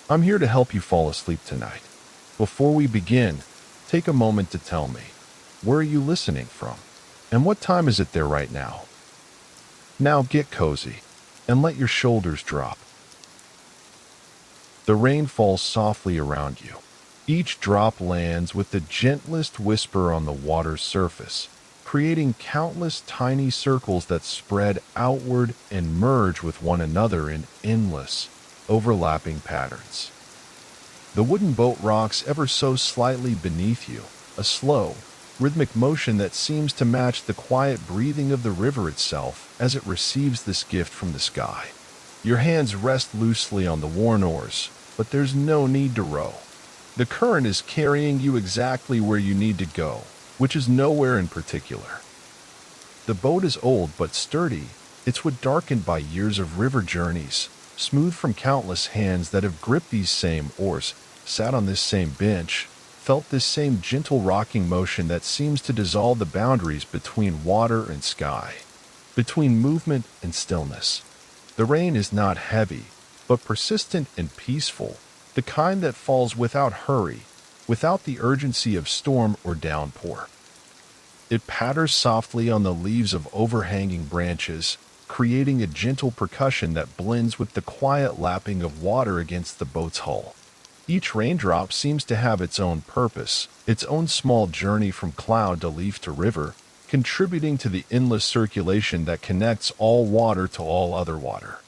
I'm here to help you fall asleep tonight. Before we begin, take a moment to tell me, where are you listening from? And what time is it there right now? Now get cozy and let your shoulders drop. The rain falls softly around you. Each drop lands with the gentlest whisper on the water's surface, creating countless tiny circles that spread outward and merge with one another in endless, overlapping patterns. The wooden boat rocks ever so slightly beneath you, a slow, rhythmic motion that seems to match the quiet breathing of the river itself as it receives this gift from the sky. Your hands rest loosely on the worn oars, but there's no need to row. The current is carrying you exactly where you need to go, which is nowhere in particular. The boat is old but sturdy. It's wood darkened by years of river journeys, smooth from countless hands that have gripped these same oars, sat on this same bench, felt this same gentle rocking motion that seems to dissolve the boundaries between water and sky, between movement and stillness. The rain is not heavy, but persistent and peaceful, the kind that falls without hurry, without the urgency of storm or downpour. It patters softly on the leaves of overhanging branches, creating a gentle percussion that blends with the quiet lapping of water against the boat's hull. Each raindrop seems to have its own purpose, its own small journey from cloud to leaf to river, contributing to the endless circulation that connects all water to all other water.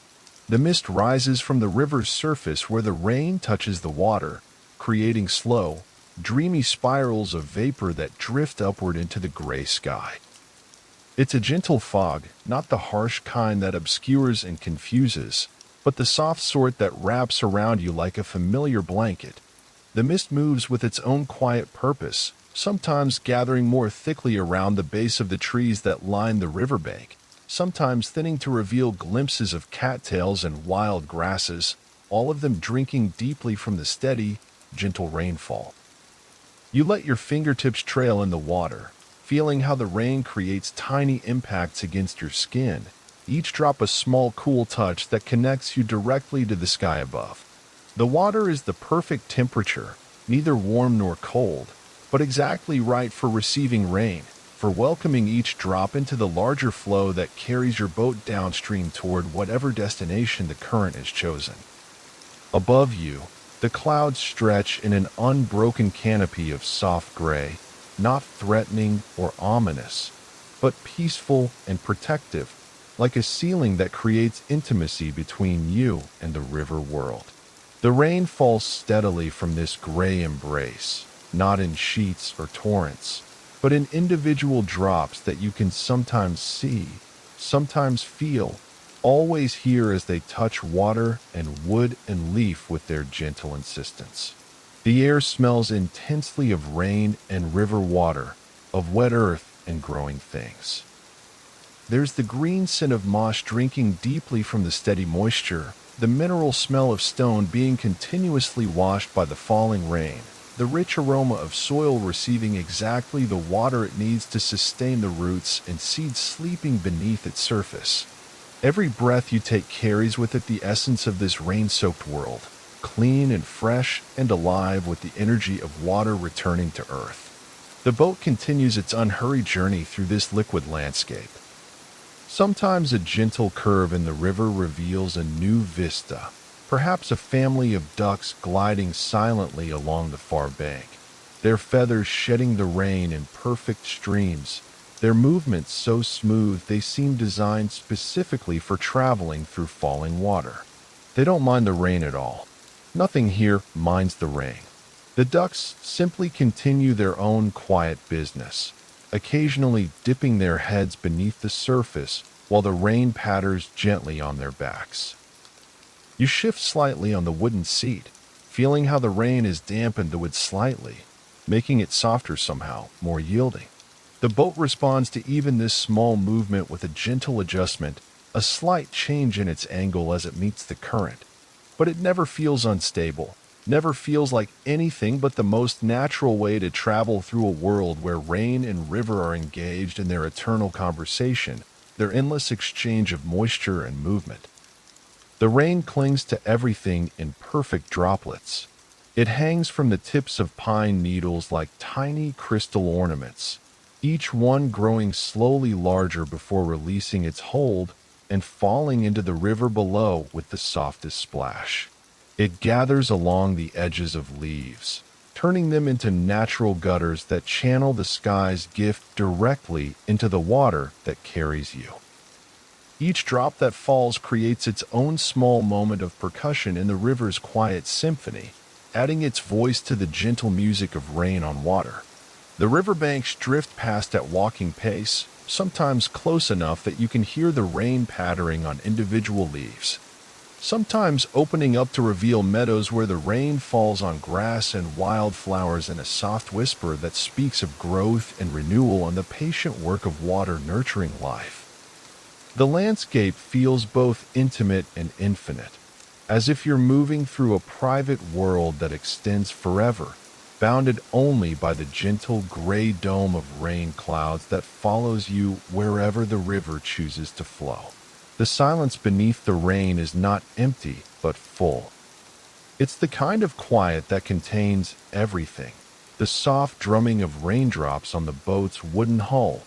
The mist rises from the river's surface where the rain touches the water, creating slow, dreamy spirals of vapor that drift upward into the gray sky. It's a gentle fog, not the harsh kind that obscures and confuses, but the soft sort that wraps around you like a familiar blanket. The mist moves with its own quiet purpose, sometimes gathering more thickly around the base of the trees that line the riverbank, sometimes thinning to reveal glimpses of cattails and wild grasses, all of them drinking deeply from the steady, gentle rainfall. You let your fingertips trail in the water, feeling how the rain creates tiny impacts against your skin, each drop a small cool touch that connects you directly to the sky above. The water is the perfect temperature, neither warm nor cold, but exactly right for receiving rain, for welcoming each drop into the larger flow that carries your boat downstream toward whatever destination the current has chosen. Above you, the clouds stretch in an unbroken canopy of soft gray, not threatening or ominous, but peaceful and protective, like a ceiling that creates intimacy between you and the river world. The rain falls steadily from this gray embrace, not in sheets or torrents, but in individual drops that you can sometimes see, sometimes feel, always hear as they touch water and wood and leaf with their gentle insistence. The air smells intensely of rain and river water, of wet earth and growing things. There's the green scent of moss drinking deeply from the steady moisture, the mineral smell of stone being continuously washed by the falling rain, the rich aroma of soil receiving exactly the water it needs to sustain the roots and seeds sleeping beneath its surface. Every breath you take carries with it the essence of this rain-soaked world, clean and fresh and alive with the energy of water returning to earth. The boat continues its unhurried journey through this liquid landscape. Sometimes a gentle curve in the river reveals a new vista, perhaps a family of ducks gliding silently along the far bank, their feathers shedding the rain in perfect streams, their movements so smooth they seem designed specifically for traveling through falling water. They don't mind the rain at all. Nothing here minds the rain. The ducks simply continue their own quiet business, occasionally dipping their heads beneath the surface while the rain patters gently on their backs. You shift slightly on the wooden seat, feeling how the rain has dampened the wood slightly, making it softer somehow, more yielding. The boat responds to even this small movement with a gentle adjustment, a slight change in its angle as it meets the current. But it never feels unstable, never feels like anything but the most natural way to travel through a world where rain and river are engaged in their eternal conversation, their endless exchange of moisture and movement. The rain clings to everything in perfect droplets. It hangs from the tips of pine needles like tiny crystal ornaments, each one growing slowly larger before releasing its hold and falling into the river below with the softest splash. It gathers along the edges of leaves, turning them into natural gutters that channel the sky's gift directly into the water that carries you. Each drop that falls creates its own small moment of percussion in the river's quiet symphony, adding its voice to the gentle music of rain on water. The riverbanks drift past at walking pace, sometimes close enough that you can hear the rain pattering on individual leaves, sometimes opening up to reveal meadows where the rain falls on grass and wildflowers in a soft whisper that speaks of growth and renewal and the patient work of water nurturing life. The landscape feels both intimate and infinite, as if you're moving through a private world that extends forever, bounded only by the gentle gray dome of rain clouds that follows you wherever the river chooses to flow. The silence beneath the rain is not empty, but full. It's the kind of quiet that contains everything: the soft drumming of raindrops on the boat's wooden hull,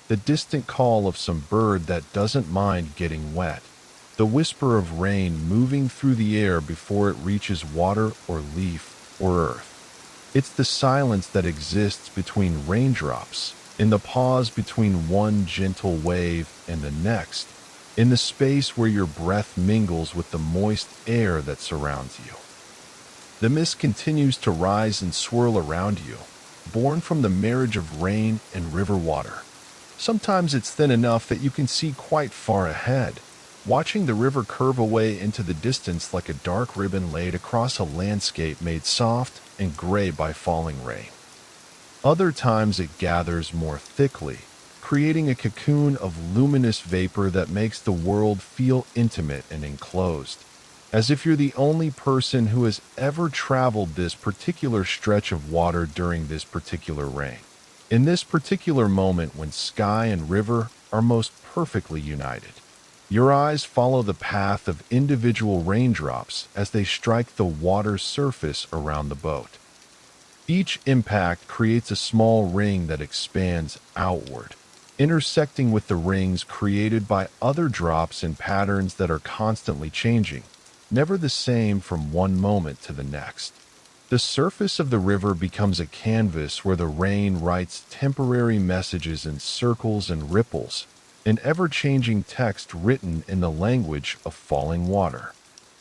the distant call of some bird that doesn't mind getting wet, the whisper of rain moving through the air before it reaches water or leaf or earth. It's the silence that exists between raindrops, in the pause between one gentle wave and the next, in the space where your breath mingles with the moist air that surrounds you. The mist continues to rise and swirl around you, born from the marriage of rain and river water. Sometimes it's thin enough that you can see quite far ahead, watching the river curve away into the distance like a dark ribbon laid across a landscape made soft and gray by falling rain. Other times it gathers more thickly, creating a cocoon of luminous vapor that makes the world feel intimate and enclosed, as if you're the only person who has ever traveled this particular stretch of water during this particular rain. In this particular moment when sky and river are most perfectly united, your eyes follow the path of individual raindrops as they strike the water's surface around the boat. Each impact creates a small ring that expands outward, intersecting with the rings created by other drops in patterns that are constantly changing, never the same from one moment to the next. The surface of the river becomes a canvas where the rain writes temporary messages in circles and ripples, an ever-changing text written in the language of falling water.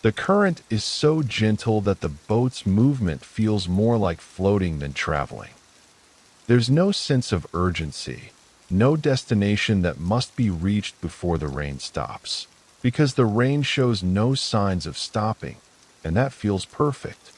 The current is so gentle that the boat's movement feels more like floating than traveling. There's no sense of urgency, no destination that must be reached before the rain stops, because the rain shows no signs of stopping, and that feels perfect.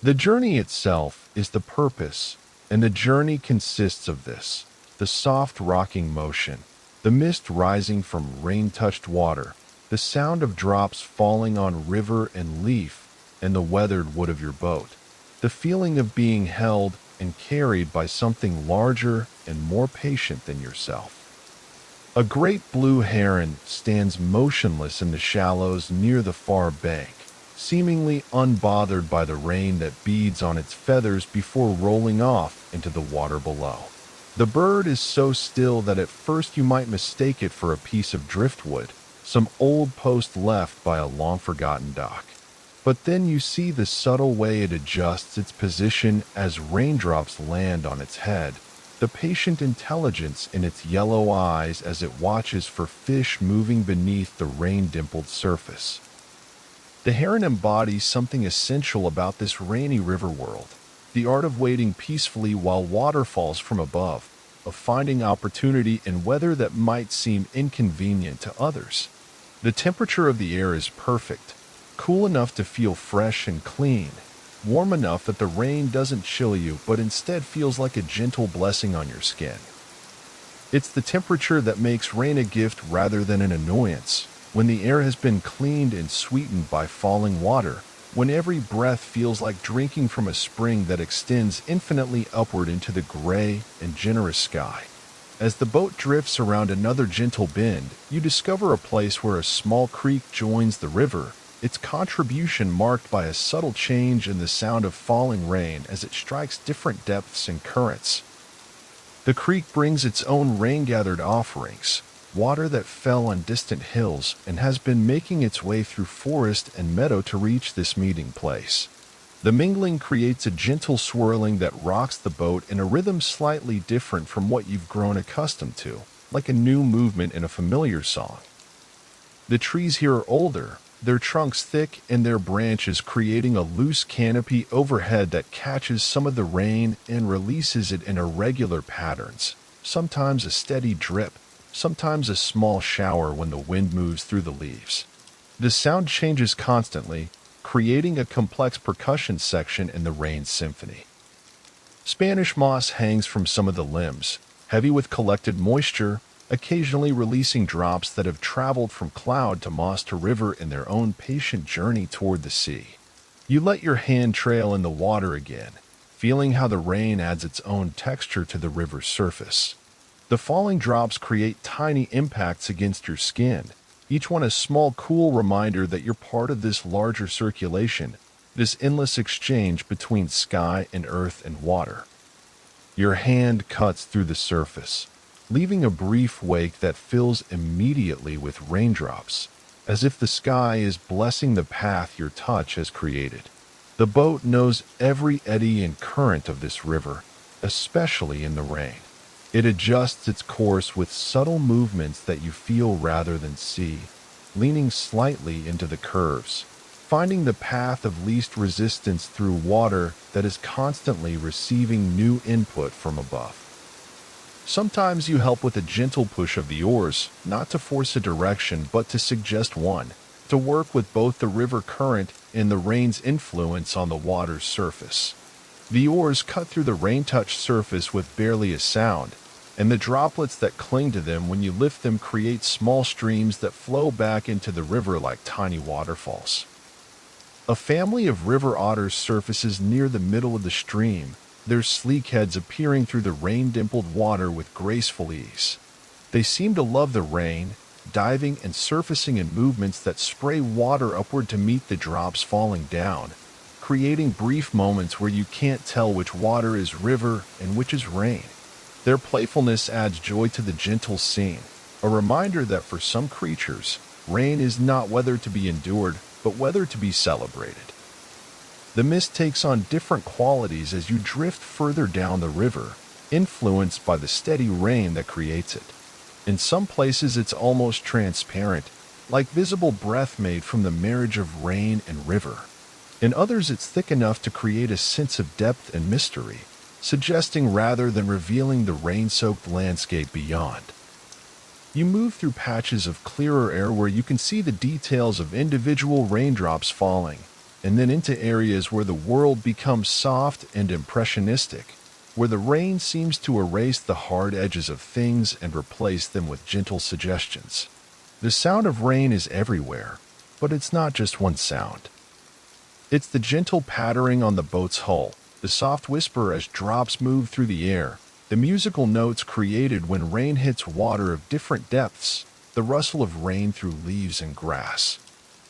The journey itself is the purpose, and the journey consists of this: the soft rocking motion, the mist rising from rain-touched water, the sound of drops falling on river and leaf and the weathered wood of your boat, the feeling of being held and carried by something larger and more patient than yourself. A great blue heron stands motionless in the shallows near the far bank, seemingly unbothered by the rain that beads on its feathers before rolling off into the water below. The bird is so still that at first you might mistake it for a piece of driftwood, some old post left by a long-forgotten dock. But then you see the subtle way it adjusts its position as raindrops land on its head, the patient intelligence in its yellow eyes as it watches for fish moving beneath the rain-dimpled surface. The heron embodies something essential about this rainy river world: the art of waiting peacefully while water falls from above, of finding opportunity in weather that might seem inconvenient to others. The temperature of the air is perfect, cool enough to feel fresh and clean, warm enough that the rain doesn't chill you but instead feels like a gentle blessing on your skin. It's the temperature that makes rain a gift rather than an annoyance, when the air has been cleaned and sweetened by falling water, when every breath feels like drinking from a spring that extends infinitely upward into the gray and generous sky. As the boat drifts around another gentle bend, you discover a place where a small creek joins the river, its contribution marked by a subtle change in the sound of falling rain as it strikes different depths and currents. The creek brings its own rain-gathered offerings, water that fell on distant hills and has been making its way through forest and meadow to reach this meeting place. The mingling creates a gentle swirling that rocks the boat in a rhythm slightly different from what you've grown accustomed to, like a new movement in a familiar song. The trees here are older, their trunks thick and their branches creating a loose canopy overhead that catches some of the rain and releases it in irregular patterns, sometimes a steady drip, sometimes a small shower when the wind moves through the leaves. The sound changes constantly, creating a complex percussion section in the rain symphony. Spanish moss hangs from some of the limbs, heavy with collected moisture, occasionally releasing drops that have traveled from cloud to moss to river in their own patient journey toward the sea. You let your hand trail in the water again, feeling how the rain adds its own texture to the river's surface. The falling drops create tiny impacts against your skin, each one a small, cool reminder that you're part of this larger circulation, this endless exchange between sky and earth and water. Your hand cuts through the surface, leaving a brief wake that fills immediately with raindrops, as if the sky is blessing the path your touch has created. The boat knows every eddy and current of this river, especially in the rain. It adjusts its course with subtle movements that you feel rather than see, leaning slightly into the curves, finding the path of least resistance through water that is constantly receiving new input from above. Sometimes you help with a gentle push of the oars, not to force a direction but to suggest one, to work with both the river current and the rain's influence on the water's surface. The oars cut through the rain-touched surface with barely a sound, and the droplets that cling to them when you lift them create small streams that flow back into the river like tiny waterfalls. A family of river otters surfaces near the middle of the stream, their sleek heads appearing through the rain-dimpled water with graceful ease. They seem to love the rain, diving and surfacing in movements that spray water upward to meet the drops falling down, creating brief moments where you can't tell which water is river and which is rain. Their playfulness adds joy to the gentle scene, a reminder that for some creatures, rain is not weather to be endured, but weather to be celebrated. The mist takes on different qualities as you drift further down the river, influenced by the steady rain that creates it. In some places it's almost transparent, like visible breath made from the marriage of rain and river. In others it's thick enough to create a sense of depth and mystery, suggesting rather than revealing the rain-soaked landscape beyond. You move through patches of clearer air where you can see the details of individual raindrops falling, and then into areas where the world becomes soft and impressionistic, where the rain seems to erase the hard edges of things and replace them with gentle suggestions. The sound of rain is everywhere, but it's not just one sound. It's the gentle pattering on the boat's hull, the soft whisper as drops move through the air, the musical notes created when rain hits water of different depths, the rustle of rain through leaves and grass.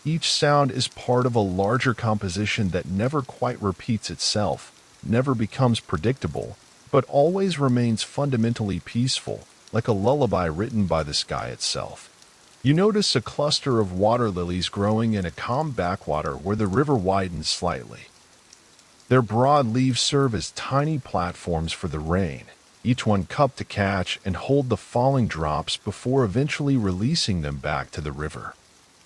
Each sound is part of a larger composition that never quite repeats itself, never becomes predictable, but always remains fundamentally peaceful, like a lullaby written by the sky itself. You notice a cluster of water lilies growing in a calm backwater where the river widens slightly. Their broad leaves serve as tiny platforms for the rain, each one cupped to catch and hold the falling drops before eventually releasing them back to the river.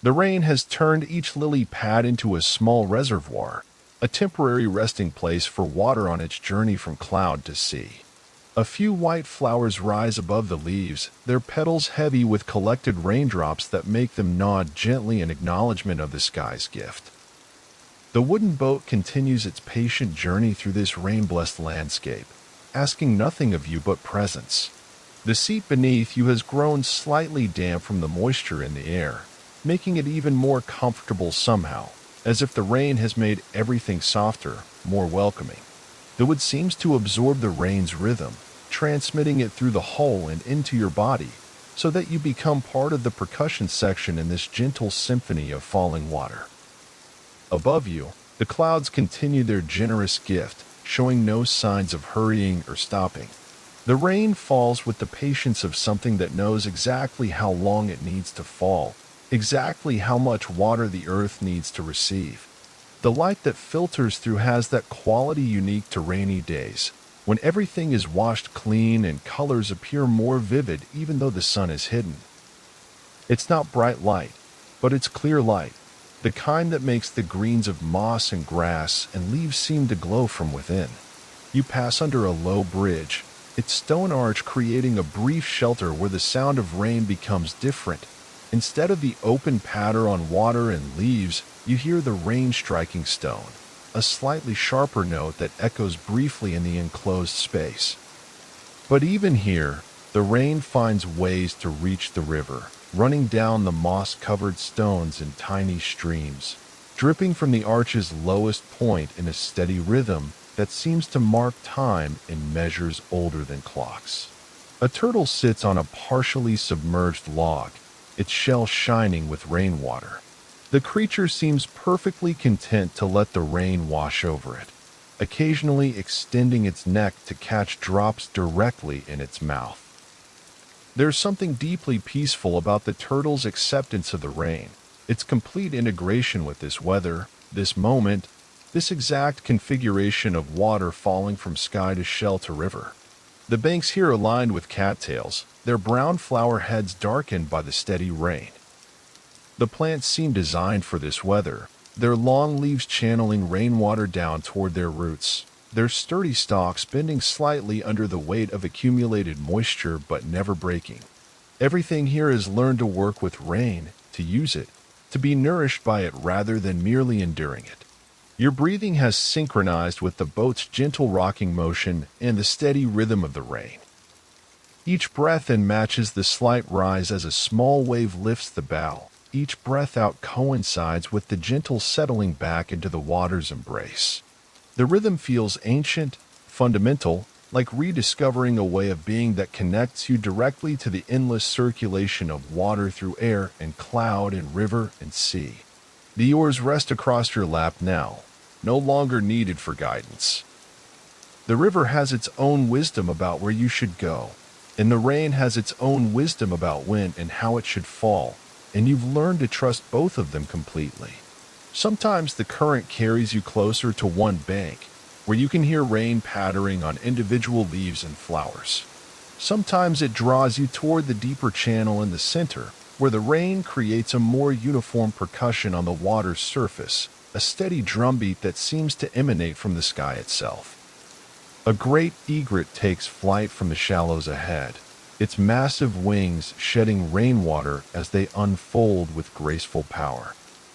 The rain has turned each lily pad into a small reservoir, a temporary resting place for water on its journey from cloud to sea. A few white flowers rise above the leaves, their petals heavy with collected raindrops that make them nod gently in acknowledgement of the sky's gift. The wooden boat continues its patient journey through this rain-blessed landscape, asking nothing of you but presence. The seat beneath you has grown slightly damp from the moisture in the air, making it even more comfortable somehow, as if the rain has made everything softer, more welcoming. The wood seems to absorb the rain's rhythm, transmitting it through the hull and into your body, so that you become part of the percussion section in this gentle symphony of falling water. Above you, the clouds continue their generous gift, showing no signs of hurrying or stopping. The rain falls with the patience of something that knows exactly how long it needs to fall, exactly how much water the earth needs to receive. The light that filters through has that quality unique to rainy days, when everything is washed clean and colors appear more vivid even though the sun is hidden. It's not bright light, but it's clear light, the kind that makes the greens of moss and grass and leaves seem to glow from within. You pass under a low bridge, its stone arch creating a brief shelter where the sound of rain becomes different. Instead of the open patter on water and leaves, you hear the rain striking stone, a slightly sharper note that echoes briefly in the enclosed space. But even here, the rain finds ways to reach the river, running down the moss-covered stones in tiny streams, dripping from the arch's lowest point in a steady rhythm that seems to mark time in measures older than clocks. A turtle sits on a partially submerged log, its shell shining with rainwater. The creature seems perfectly content to let the rain wash over it, occasionally extending its neck to catch drops directly in its mouth. There's something deeply peaceful about the turtle's acceptance of the rain, its complete integration with this weather, this moment, this exact configuration of water falling from sky to shell to river. The banks here are lined with cattails, their brown flower heads darkened by the steady rain. The plants seem designed for this weather, their long leaves channeling rainwater down toward their roots, their sturdy stalks bending slightly under the weight of accumulated moisture but never breaking. Everything here has learned to work with rain, to use it, to be nourished by it rather than merely enduring it. Your breathing has synchronized with the boat's gentle rocking motion and the steady rhythm of the rain. Each breath in matches the slight rise as a small wave lifts the bow. Each breath out coincides with the gentle settling back into the water's embrace. The rhythm feels ancient, fundamental, like rediscovering a way of being that connects you directly to the endless circulation of water through air and cloud and river and sea. The oars rest across your lap now, no longer needed for guidance. The river has its own wisdom about where you should go, and the rain has its own wisdom about when and how it should fall, and you've learned to trust both of them completely. Sometimes the current carries you closer to one bank, where you can hear rain pattering on individual leaves and flowers. Sometimes it draws you toward the deeper channel in the center, where the rain creates a more uniform percussion on the water's surface, a steady drumbeat that seems to emanate from the sky itself. A great egret takes flight from the shallows ahead, its massive wings shedding rainwater as they unfold with graceful power.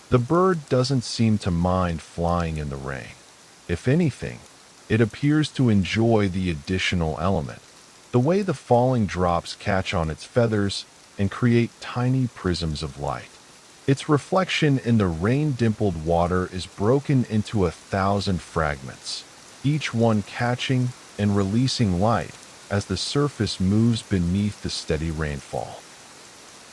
The bird doesn't seem to mind flying in the rain. If anything, it appears to enjoy the additional element, the way the falling drops catch on its feathers and create tiny prisms of light. Its reflection in the rain-dimpled water is broken into 1,000 fragments, each one catching and releasing light as the surface moves beneath the steady rainfall.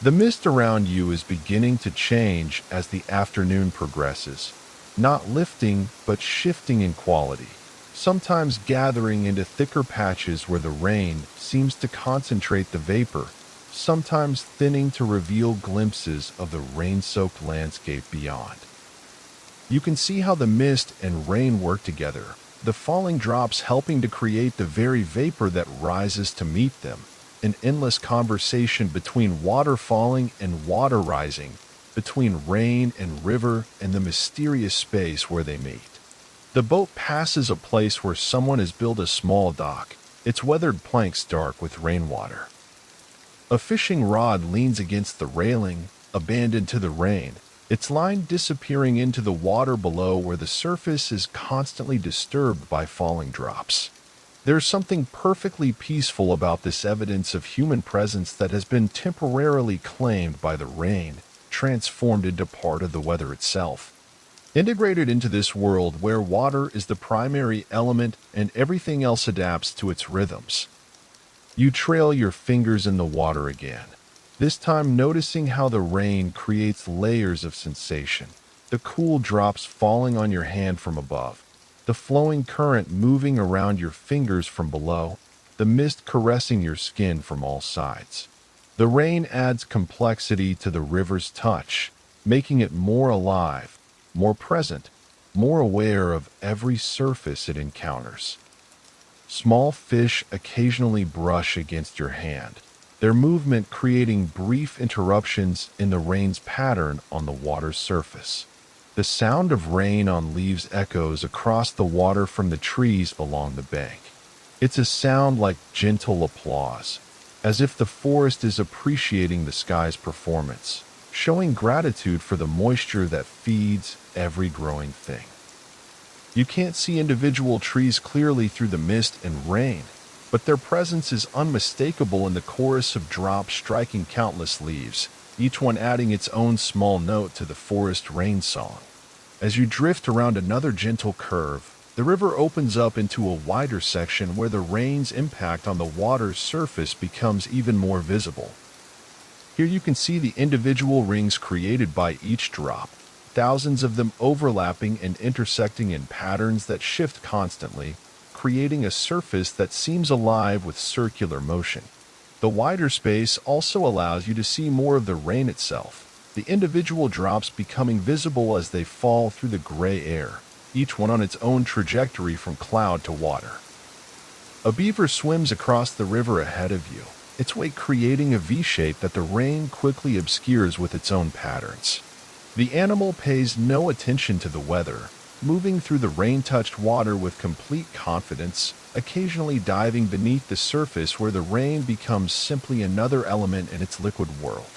The mist around you is beginning to change as the afternoon progresses, not lifting but shifting in quality, sometimes gathering into thicker patches where the rain seems to concentrate the vapor, sometimes thinning to reveal glimpses of the rain-soaked landscape beyond. You can see how the mist and rain work together, the falling drops helping to create the very vapor that rises to meet them, an endless conversation between water falling and water rising, between rain and river and the mysterious space where they meet. The boat passes a place where someone has built a small dock, its weathered planks dark with rainwater. A fishing rod leans against the railing, abandoned to the rain, its line disappearing into the water below where the surface is constantly disturbed by falling drops. There's something perfectly peaceful about this evidence of human presence that has been temporarily claimed by the rain, transformed into part of the weather itself. Integrated into this world where water is the primary element and everything else adapts to its rhythms. You trail your fingers in the water again, this time noticing how the rain creates layers of sensation. the cool drops falling on your hand from above, the flowing current moving around your fingers from below, the mist caressing your skin from all sides. The rain adds complexity to the river's touch, making it more alive, more present, more aware of every surface it encounters. Small fish occasionally brush against your hand, their movement creating brief interruptions in the rain's pattern on the water's surface. The sound of rain on leaves echoes across the water from the trees along the bank. It's a sound like gentle applause, as if the forest is appreciating the sky's performance, showing gratitude for the moisture that feeds every growing thing. You can't see individual trees clearly through the mist and rain, but their presence is unmistakable in the chorus of drops striking countless leaves, each one adding its own small note to the forest rain song. As you drift around another gentle curve, the river opens up into a wider section where the rain's impact on the water's surface becomes even more visible. Here you can see the individual rings created by each drop, thousands of them overlapping and intersecting in patterns that shift constantly, creating a surface that seems alive with circular motion. The wider space also allows you to see more of the rain itself, the individual drops becoming visible as they fall through the gray air, each one on its own trajectory from cloud to water. A beaver swims across the river ahead of you, its weight creating a V-shape that the rain quickly obscures with its own patterns. The animal pays no attention to the weather, moving through the rain-touched water with complete confidence, occasionally diving beneath the surface where the rain becomes simply another element in its liquid world.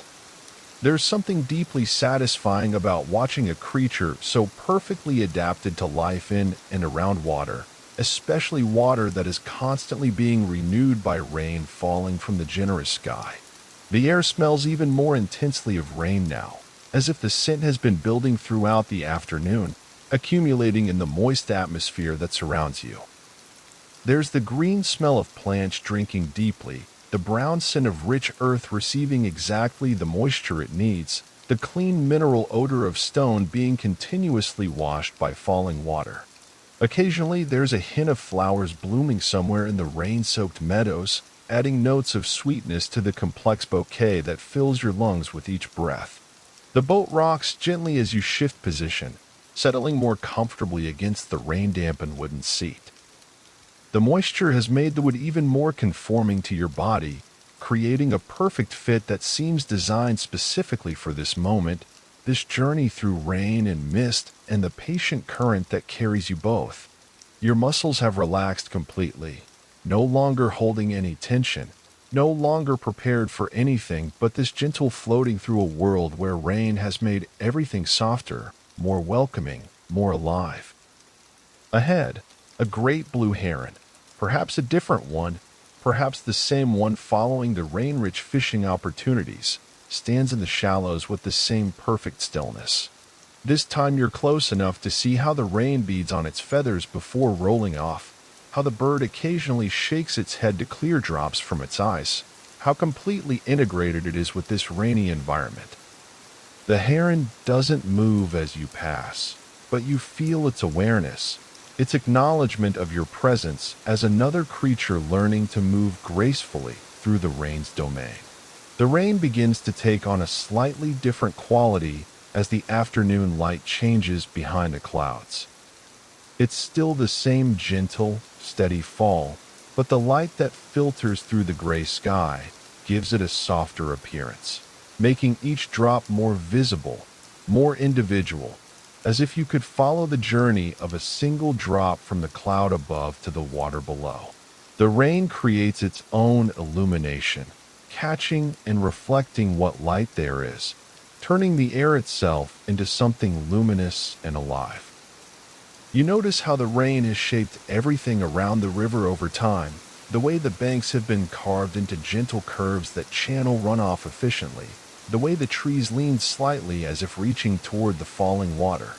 There's something deeply satisfying about watching a creature so perfectly adapted to life in and around water, especially water that is constantly being renewed by rain falling from the generous sky. The air smells even more intensely of rain now, as if the scent has been building throughout the afternoon, accumulating in the moist atmosphere that surrounds you. There's the green smell of plants drinking deeply, the brown scent of rich earth receiving exactly the moisture it needs, the clean mineral odor of stone being continuously washed by falling water. Occasionally, there's a hint of flowers blooming somewhere in the rain-soaked meadows, adding notes of sweetness to the complex bouquet that fills your lungs with each breath. The boat rocks gently as you shift position, settling more comfortably against the rain-dampened wooden seat. The moisture has made the wood even more conforming to your body, creating a perfect fit that seems designed specifically for this moment, this journey through rain and mist and the patient current that carries you both. Your muscles have relaxed completely, no longer holding any tension, no longer prepared for anything but this gentle floating through a world where rain has made everything softer, more welcoming, more alive. Ahead, a great blue heron, perhaps a different one, perhaps the same one following the rain-rich fishing opportunities, stands in the shallows with the same perfect stillness. This time you're close enough to see how the rain beads on its feathers before rolling off, how the bird occasionally shakes its head to clear drops from its eyes, how completely integrated it is with this rainy environment. The heron doesn't move as you pass, but you feel its awareness, its acknowledgement of your presence as another creature learning to move gracefully through the rain's domain. The rain begins to take on a slightly different quality as the afternoon light changes behind the clouds. It's still the same gentle, steady fall, but the light that filters through the gray sky gives it a softer appearance, making each drop more visible, more individual, as if you could follow the journey of a single drop from the cloud above to the water below. The rain creates its own illumination, catching and reflecting what light there is, turning the air itself into something luminous and alive. You notice how the rain has shaped everything around the river over time, the way the banks have been carved into gentle curves that channel runoff efficiently, the way the trees lean slightly as if reaching toward the falling water,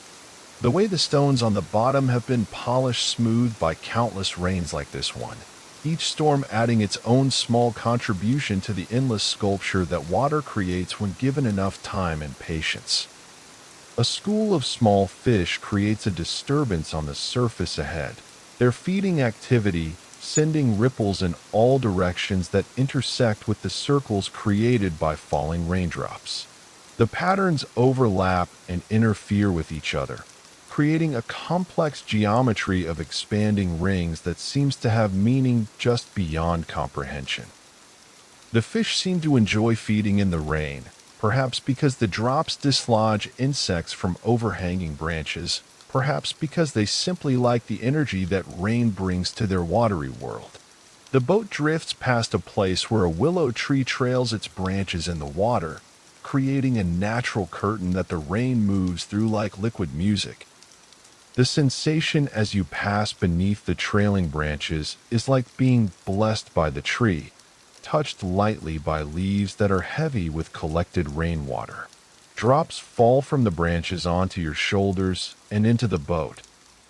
the way the stones on the bottom have been polished smooth by countless rains like this one, each storm adding its own small contribution to the endless sculpture that water creates when given enough time and patience. A school of small fish creates a disturbance on the surface ahead, their feeding activity sending ripples in all directions that intersect with the circles created by falling raindrops. The patterns overlap and interfere with each other, creating a complex geometry of expanding rings that seems to have meaning just beyond comprehension. The fish seem to enjoy feeding in the rain, perhaps because the drops dislodge insects from overhanging branches, perhaps because they simply like the energy that rain brings to their watery world. The boat drifts past a place where a willow tree trails its branches in the water, creating a natural curtain that the rain moves through like liquid music. The sensation as you pass beneath the trailing branches is like being blessed by the tree, touched lightly by leaves that are heavy with collected rainwater. Drops fall from the branches onto your shoulders and into the boat,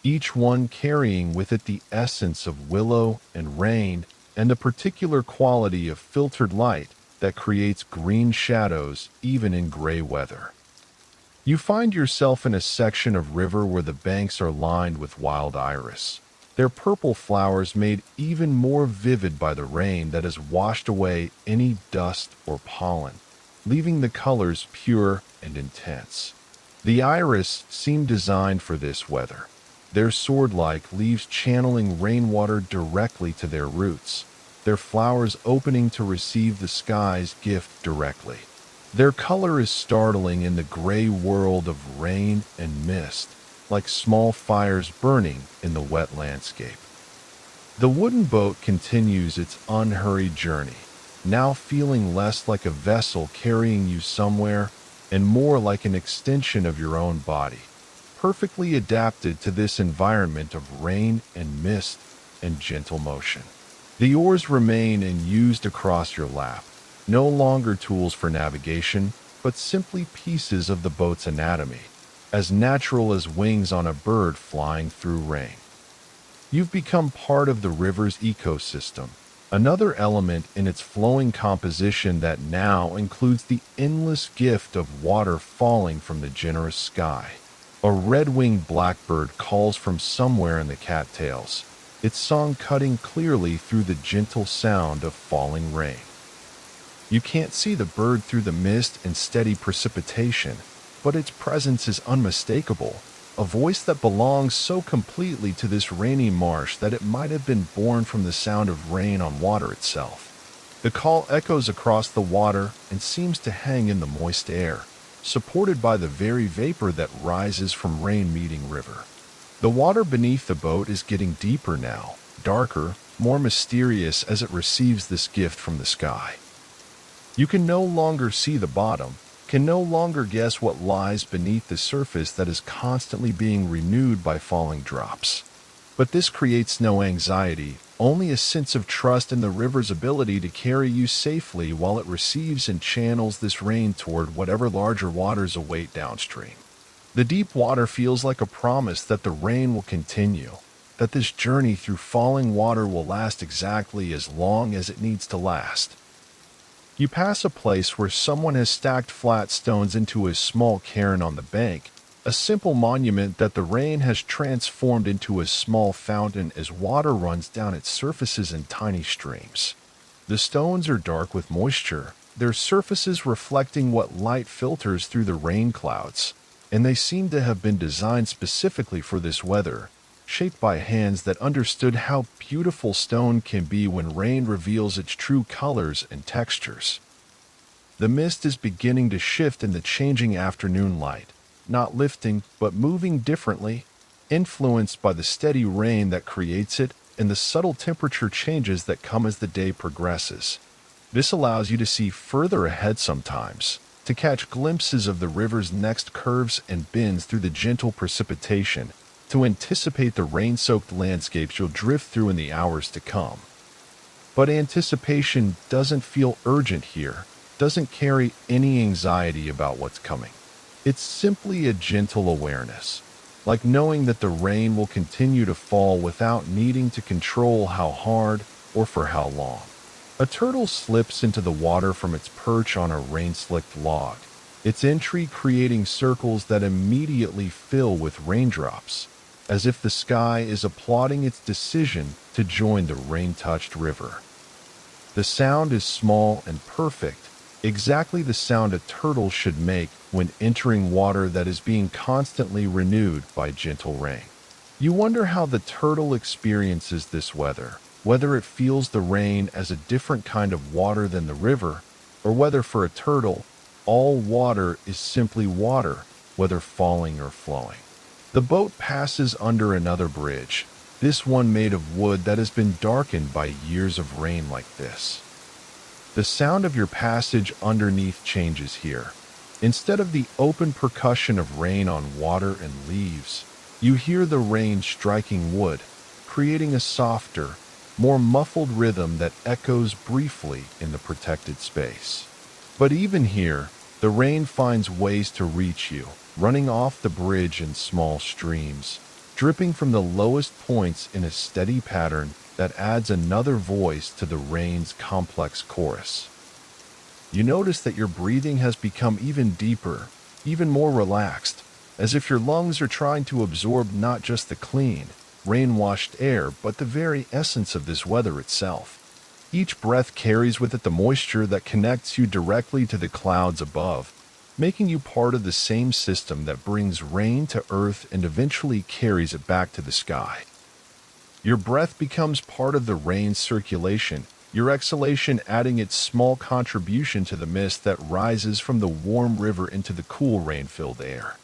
each one carrying with it the essence of willow and rain and the particular quality of filtered light that creates green shadows even in gray weather. You find yourself in a section of river where the banks are lined with wild iris, their purple flowers made even more vivid by the rain that has washed away any dust or pollen, leaving the colors pure and intense. The iris seem designed for this weather, their sword-like leaves channeling rainwater directly to their roots, their flowers opening to receive the sky's gift directly. Their color is startling in the gray world of rain and mist, like small fires burning in the wet landscape. The wooden boat continues its unhurried journey, now feeling less like a vessel carrying you somewhere and more like an extension of your own body, perfectly adapted to this environment of rain and mist and gentle motion. The oars remain and used across your lap, no longer tools for navigation, but simply pieces of the boat's anatomy, as natural as wings on a bird flying through rain. You've become part of the river's ecosystem, another element in its flowing composition that now includes the endless gift of water falling from the generous sky. A red-winged blackbird calls from somewhere in the cattails, its song cutting clearly through the gentle sound of falling rain. You can't see the bird through the mist and steady precipitation, but its presence is unmistakable, a voice that belongs so completely to this rainy marsh that it might have been born from the sound of rain on water itself. The call echoes across the water and seems to hang in the moist air, supported by the very vapor that rises from rain meeting river. The water beneath the boat is getting deeper now, darker, more mysterious as it receives this gift from the sky. You can no longer see the bottom, can no longer guess what lies beneath the surface that is constantly being renewed by falling drops. But this creates no anxiety, only a sense of trust in the river's ability to carry you safely while it receives and channels this rain toward whatever larger waters await downstream. The deep water feels like a promise that the rain will continue, that this journey through falling water will last exactly as long as it needs to last. You pass a place where someone has stacked flat stones into a small cairn on the bank, a simple monument that the rain has transformed into a small fountain as water runs down its surfaces in tiny streams. The stones are dark with moisture, their surfaces reflecting what light filters through the rain clouds, and they seem to have been designed specifically for this weather, shaped by hands that understood how beautiful stone can be when rain reveals its true colors and textures. The mist is beginning to shift in the changing afternoon light, not lifting but moving differently, influenced by the steady rain that creates it and the subtle temperature changes that come as the day progresses. This allows you to see further ahead sometimes, to catch glimpses of the river's next curves and bends through the gentle precipitation, to anticipate the rain-soaked landscapes you'll drift through in the hours to come. But anticipation doesn't feel urgent here, doesn't carry any anxiety about what's coming. It's simply a gentle awareness, like knowing that the rain will continue to fall without needing to control how hard or for how long. A turtle slips into the water from its perch on a rain-slicked log, its entry creating circles that immediately fill with raindrops, as if the sky is applauding its decision to join the rain-touched river. The sound is small and perfect, exactly the sound a turtle should make when entering water that is being constantly renewed by gentle rain. You wonder how the turtle experiences this weather, whether it feels the rain as a different kind of water than the river, or whether for a turtle, all water is simply water, whether falling or flowing. The boat passes under another bridge, this one made of wood that has been darkened by years of rain like this. The sound of your passage underneath changes here. Instead of the open percussion of rain on water and leaves, you hear the rain striking wood, creating a softer, more muffled rhythm that echoes briefly in the protected space. But even here, the rain finds ways to reach you, running off the bridge in small streams, dripping from the lowest points in a steady pattern that adds another voice to the rain's complex chorus. You notice that your breathing has become even deeper, even more relaxed, as if your lungs are trying to absorb not just the clean, rain-washed air, but the very essence of this weather itself. Each breath carries with it the moisture that connects you directly to the clouds above, making you part of the same system that brings rain to earth and eventually carries it back to the sky. Your breath becomes part of the rain's circulation, your exhalation adding its small contribution to the mist that rises from the warm river into the cool rain-filled air.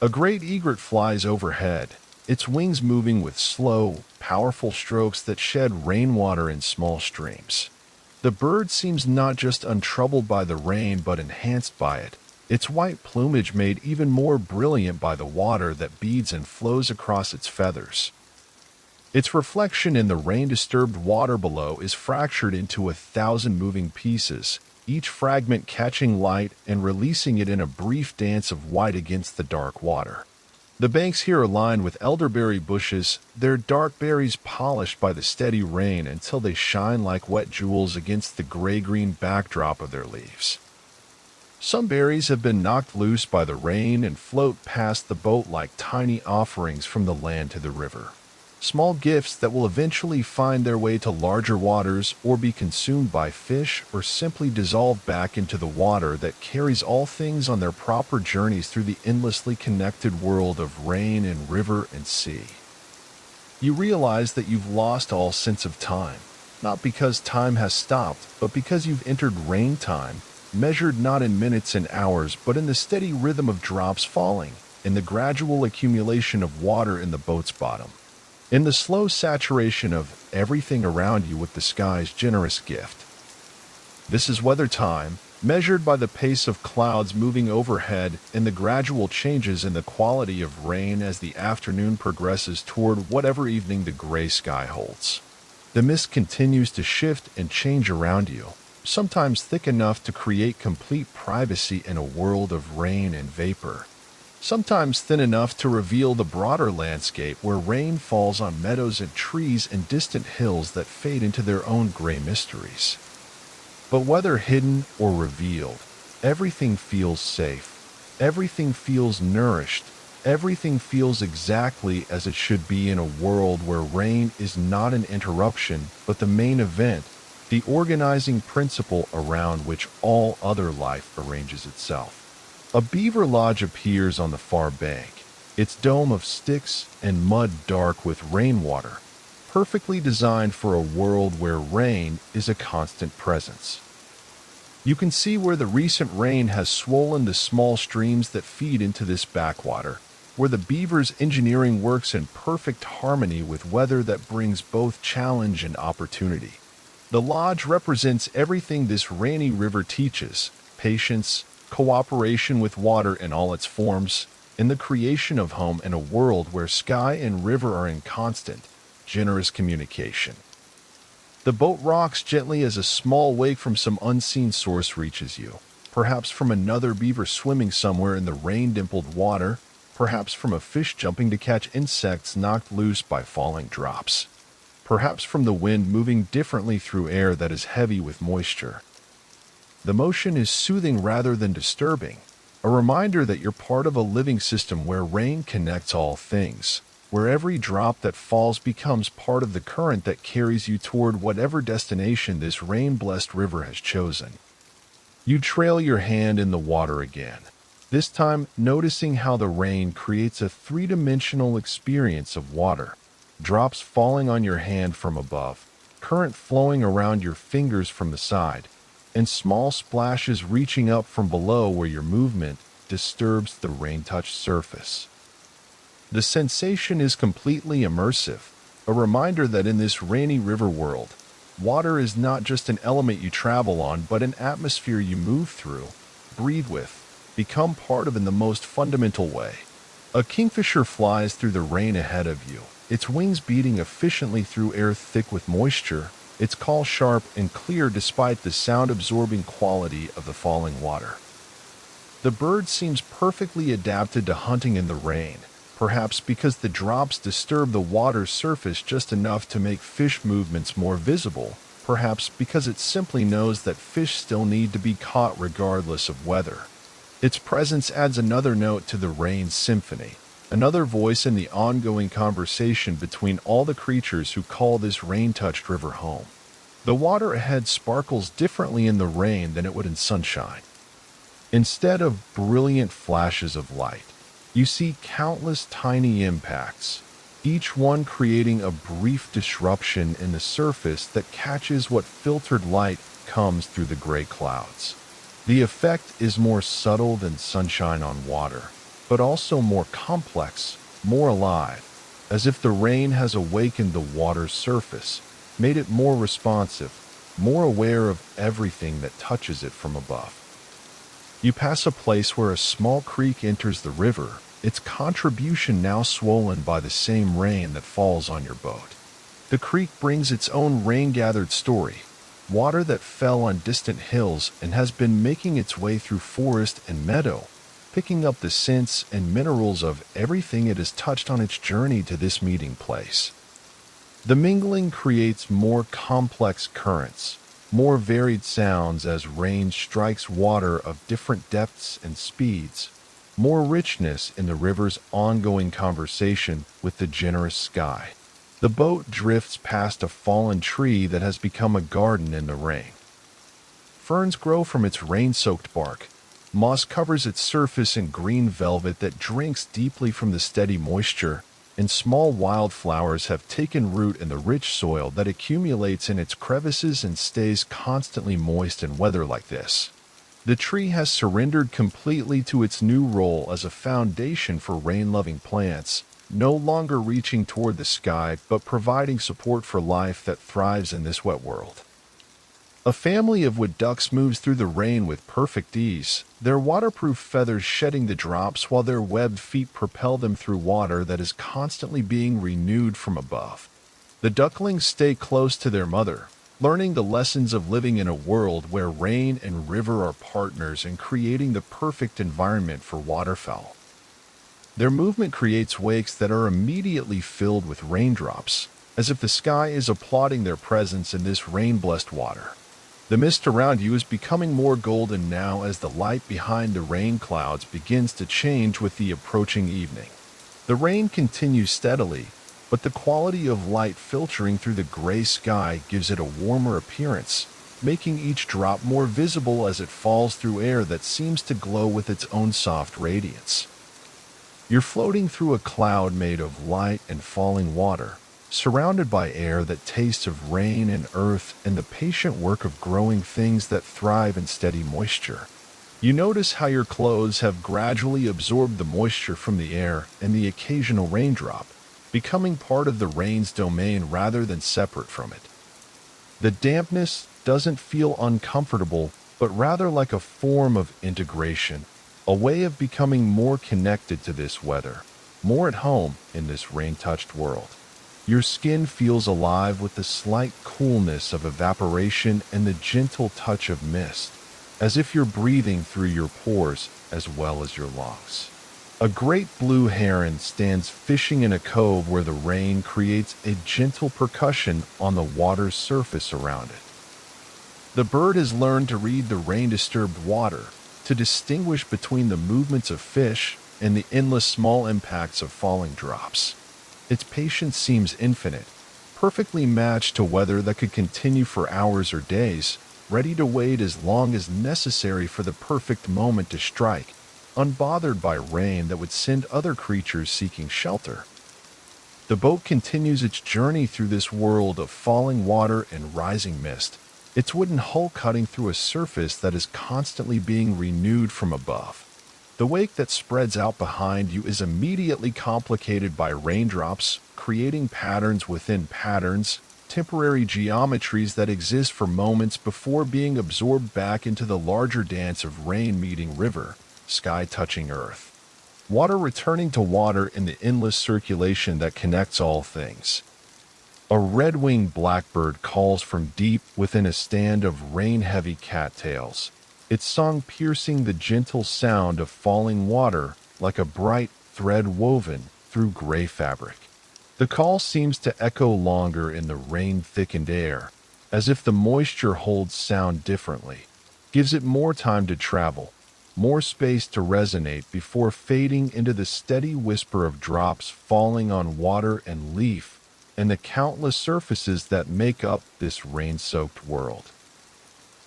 A great egret flies overhead, its wings moving with slow, powerful strokes that shed rainwater in small streams. The bird seems not just untroubled by the rain but enhanced by it, its white plumage made even more brilliant by the water that beads and flows across its feathers. Its reflection in the rain-disturbed water below is fractured into 1,000 moving pieces, each fragment catching light and releasing it in a brief dance of white against the dark water. The banks here are lined with elderberry bushes, their dark berries polished by the steady rain until they shine like wet jewels against the gray-green backdrop of their leaves. Some berries have been knocked loose by the rain and float past the boat like tiny offerings from the land to the river. Small gifts that will eventually find their way to larger waters or be consumed by fish or simply dissolve back into the water that carries all things on their proper journeys through the endlessly connected world of rain and river and sea. You realize that you've lost all sense of time, not because time has stopped, but because you've entered rain time, measured not in minutes and hours, but in the steady rhythm of drops falling, in the gradual accumulation of water in the boat's bottom, in the slow saturation of everything around you with the sky's generous gift. This is weather time, measured by the pace of clouds moving overhead and the gradual changes in the quality of rain as the afternoon progresses toward whatever evening the gray sky holds. The mist continues to shift and change around you, sometimes thick enough to create complete privacy in a world of rain and vapor, sometimes thin enough to reveal the broader landscape where rain falls on meadows and trees and distant hills that fade into their own gray mysteries. But whether hidden or revealed, everything feels safe, everything feels nourished, everything feels exactly as it should be in a world where rain is not an interruption but the main event, the organizing principle around which all other life arranges itself. A beaver lodge appears on the far bank, its dome of sticks and mud dark with rainwater, perfectly designed for a world where rain is a constant presence. You can see where the recent rain has swollen the small streams that feed into this backwater, where the beaver's engineering works in perfect harmony with weather that brings both challenge and opportunity. The lodge represents everything this rainy river teaches: patience, cooperation with water in all its forms, in the creation of home in a world where sky and river are in constant, generous communication. The boat rocks gently as a small wake from some unseen source reaches you, perhaps from another beaver swimming somewhere in the rain-dimpled water, perhaps from a fish jumping to catch insects knocked loose by falling drops, perhaps from the wind moving differently through air that is heavy with moisture. The motion is soothing rather than disturbing, a reminder that you're part of a living system where rain connects all things, where every drop that falls becomes part of the current that carries you toward whatever destination this rain-blessed river has chosen. You trail your hand in the water again, this time noticing how the rain creates a three-dimensional experience of water, drops falling on your hand from above, current flowing around your fingers from the side, and small splashes reaching up from below where your movement disturbs the rain-touched surface. The sensation is completely immersive, a reminder that in this rainy river world, water is not just an element you travel on, but an atmosphere you move through, breathe with, become part of in the most fundamental way. A kingfisher flies through the rain ahead of you, its wings beating efficiently through air thick with moisture, its call sharp and clear despite the sound-absorbing quality of the falling water. The bird seems perfectly adapted to hunting in the rain, perhaps because the drops disturb the water's surface just enough to make fish movements more visible, perhaps because it simply knows that fish still need to be caught regardless of weather. Its presence adds another note to the rain's symphony, another voice in the ongoing conversation between all the creatures who call this rain-touched river home. The water ahead sparkles differently in the rain than it would in sunshine. Instead of brilliant flashes of light, you see countless tiny impacts, each one creating a brief disruption in the surface that catches what filtered light comes through the gray clouds. The effect is more subtle than sunshine on water, but also more complex, more alive, as if the rain has awakened the water's surface, made it more responsive, more aware of everything that touches it from above. You pass a place where a small creek enters the river, its contribution now swollen by the same rain that falls on your boat. The creek brings its own rain-gathered story, water that fell on distant hills and has been making its way through forest and meadow, picking up the scents and minerals of everything it has touched on its journey to this meeting place. The mingling creates more complex currents, more varied sounds as rain strikes water of different depths and speeds, more richness in the river's ongoing conversation with the generous sky. The boat drifts past a fallen tree that has become a garden in the rain. Ferns grow from its rain-soaked bark. Moss covers its surface in green velvet that drinks deeply from the steady moisture, and small wildflowers have taken root in the rich soil that accumulates in its crevices and stays constantly moist in weather like this. The tree has surrendered completely to its new role as a foundation for rain-loving plants, no longer reaching toward the sky but providing support for life that thrives in this wet world. A family of wood ducks moves through the rain with perfect ease, their waterproof feathers shedding the drops while their webbed feet propel them through water that is constantly being renewed from above. The ducklings stay close to their mother, learning the lessons of living in a world where rain and river are partners in creating the perfect environment for waterfowl. Their movement creates wakes that are immediately filled with raindrops, as if the sky is applauding their presence in this rain-blessed water. The mist around you is becoming more golden now as the light behind the rain clouds begins to change with the approaching evening. The rain continues steadily, but the quality of light filtering through the gray sky gives it a warmer appearance, making each drop more visible as it falls through air that seems to glow with its own soft radiance. You're floating through a cloud made of light and falling water, surrounded by air that tastes of rain and earth and the patient work of growing things that thrive in steady moisture. You notice how your clothes have gradually absorbed the moisture from the air and the occasional raindrop, becoming part of the rain's domain rather than separate from it. The dampness doesn't feel uncomfortable, but rather like a form of integration, a way of becoming more connected to this weather, more at home in this rain-touched world. Your skin feels alive with the slight coolness of evaporation and the gentle touch of mist, as if you're breathing through your pores as well as your lungs. A great blue heron stands fishing in a cove where the rain creates a gentle percussion on the water's surface around it. The bird has learned to read the rain-disturbed water, to distinguish between the movements of fish and the endless small impacts of falling drops. Its patience seems infinite, perfectly matched to weather that could continue for hours or days, ready to wait as long as necessary for the perfect moment to strike, unbothered by rain that would send other creatures seeking shelter. The boat continues its journey through this world of falling water and rising mist, its wooden hull cutting through a surface that is constantly being renewed from above. The wake that spreads out behind you is immediately complicated by raindrops, creating patterns within patterns, temporary geometries that exist for moments before being absorbed back into the larger dance of rain meeting river, sky touching earth. Water returning to water in the endless circulation that connects all things. A red-winged blackbird calls from deep within a stand of rain-heavy cattails, its song piercing the gentle sound of falling water like a bright thread woven through gray fabric. The call seems to echo longer in the rain-thickened air, as if the moisture holds sound differently, gives it more time to travel, more space to resonate before fading into the steady whisper of drops falling on water and leaf and the countless surfaces that make up this rain-soaked world.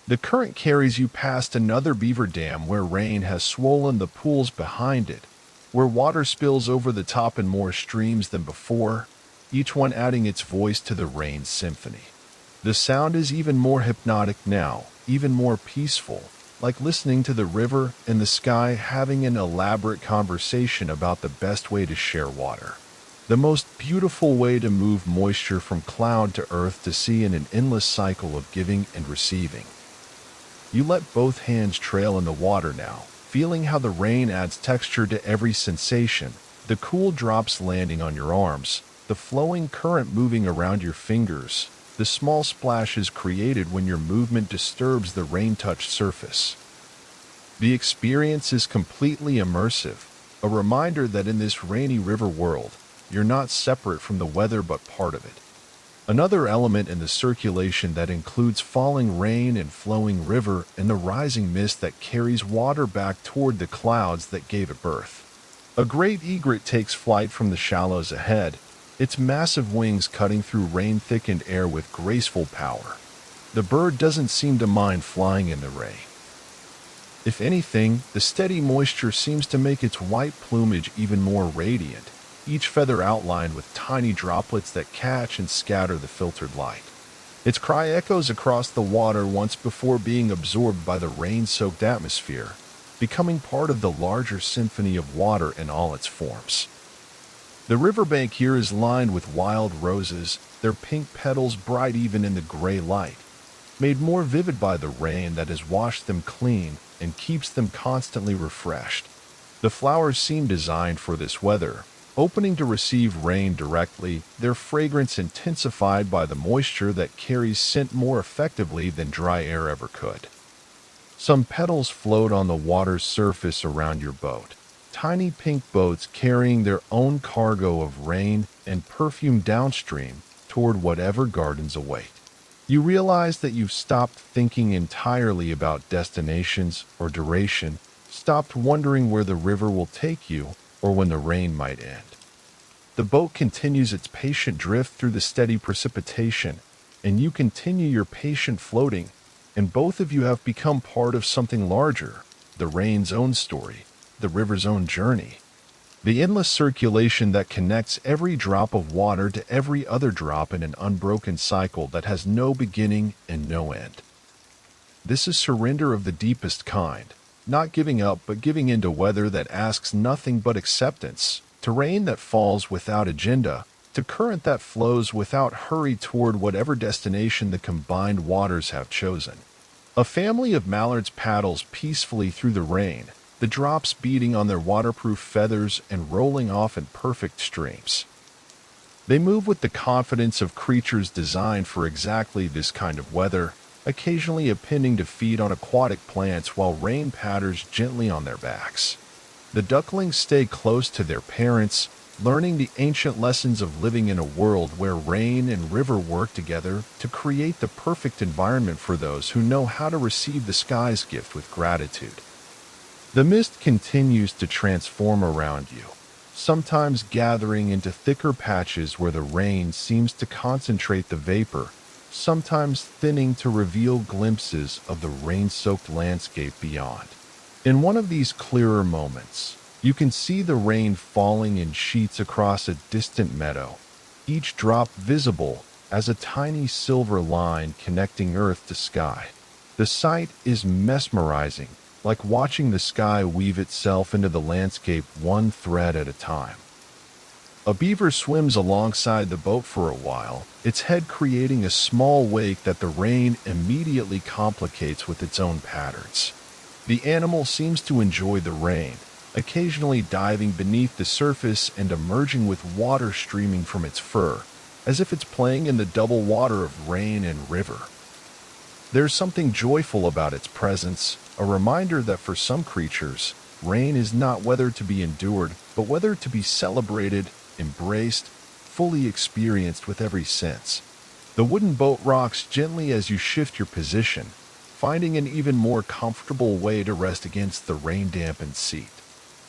The current carries you past another beaver dam where rain has swollen the pools behind it, where water spills over the top in more streams than before, each one adding its voice to the rain symphony. The sound is even more hypnotic now, even more peaceful, like listening to the river and the sky having an elaborate conversation about the best way to share water. The most beautiful way to move moisture from cloud to earth to sea in an endless cycle of giving and receiving. You let both hands trail in the water now, feeling how the rain adds texture to every sensation, the cool drops landing on your arms, the flowing current moving around your fingers, the small splashes created when your movement disturbs the rain-touched surface. The experience is completely immersive, a reminder that in this rainy river world, you're not separate from the weather but part of it. Another element in the circulation that includes falling rain and flowing river and the rising mist that carries water back toward the clouds that gave it birth. A great egret takes flight from the shallows ahead, its massive wings cutting through rain-thickened air with graceful power. The bird doesn't seem to mind flying in the rain. If anything, the steady moisture seems to make its white plumage even more radiant, each feather outlined with tiny droplets that catch and scatter the filtered light. Its cry echoes across the water once before being absorbed by the rain-soaked atmosphere, becoming part of the larger symphony of water in all its forms. The riverbank here is lined with wild roses, their pink petals bright even in the gray light, made more vivid by the rain that has washed them clean and keeps them constantly refreshed. The flowers seem designed for this weather, opening to receive rain directly, their fragrance intensified by the moisture that carries scent more effectively than dry air ever could. Some petals float on the water's surface around your boat, tiny pink boats carrying their own cargo of rain and perfume downstream toward whatever gardens await. You realize that you've stopped thinking entirely about destinations or duration, stopped wondering where the river will take you or when the rain might end. The boat continues its patient drift through the steady precipitation, and you continue your patient floating, and both of you have become part of something larger, the rain's own story, the river's own journey. The endless circulation that connects every drop of water to every other drop in an unbroken cycle that has no beginning and no end. This is surrender of the deepest kind, not giving up but giving in to weather that asks nothing but acceptance, to rain that falls without agenda, to current that flows without hurry toward whatever destination the combined waters have chosen. A family of mallards paddles peacefully through the rain, the drops beating on their waterproof feathers and rolling off in perfect streams. They move with the confidence of creatures designed for exactly this kind of weather, occasionally appending to feed on aquatic plants while rain patters gently on their backs. The ducklings stay close to their parents, learning the ancient lessons of living in a world where rain and river work together to create the perfect environment for those who know how to receive the sky's gift with gratitude. The mist continues to transform around you, sometimes gathering into thicker patches where the rain seems to concentrate the vapor, sometimes thinning to reveal glimpses of the rain-soaked landscape beyond. In one of these clearer moments, you can see the rain falling in sheets across a distant meadow, each drop visible as a tiny silver line connecting earth to sky. The sight is mesmerizing, like watching the sky weave itself into the landscape one thread at a time. A beaver swims alongside the boat for a while, its head creating a small wake that the rain immediately complicates with its own patterns. The animal seems to enjoy the rain, occasionally diving beneath the surface and emerging with water streaming from its fur, as if it's playing in the double water of rain and river. There's something joyful about its presence, a reminder that for some creatures, rain is not weather to be endured, but weather to be celebrated, embraced, fully experienced with every sense. The wooden boat rocks gently as you shift your position, finding an even more comfortable way to rest against the rain-dampened seat.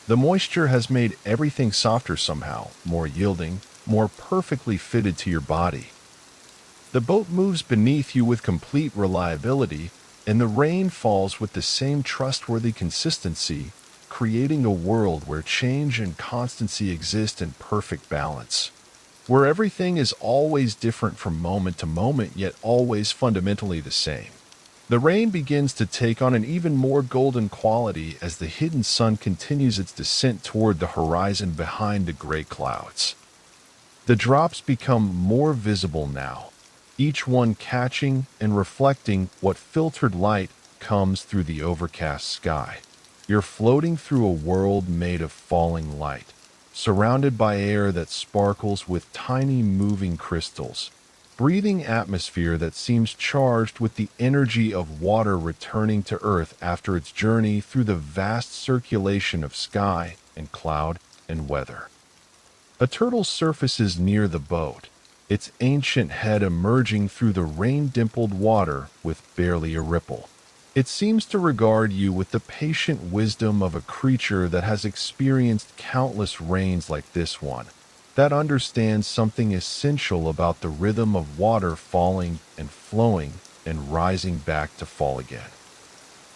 The moisture has made everything softer somehow, more yielding, more perfectly fitted to your body. The boat moves beneath you with complete reliability, and the rain falls with the same trustworthy consistency, creating a world where change and constancy exist in perfect balance, where everything is always different from moment to moment, yet always fundamentally the same. The rain begins to take on an even more golden quality as the hidden sun continues its descent toward the horizon behind the gray clouds. The drops become more visible now, each one catching and reflecting what filtered light comes through the overcast sky. You're floating through a world made of falling light, surrounded by air that sparkles with tiny moving crystals, breathing atmosphere that seems charged with the energy of water returning to Earth after its journey through the vast circulation of sky and cloud and weather. A turtle surfaces near the boat, its ancient head emerging through the rain-dimpled water with barely a ripple. It seems to regard you with the patient wisdom of a creature that has experienced countless rains like this one, that understands something essential about the rhythm of water falling and flowing and rising back to fall again.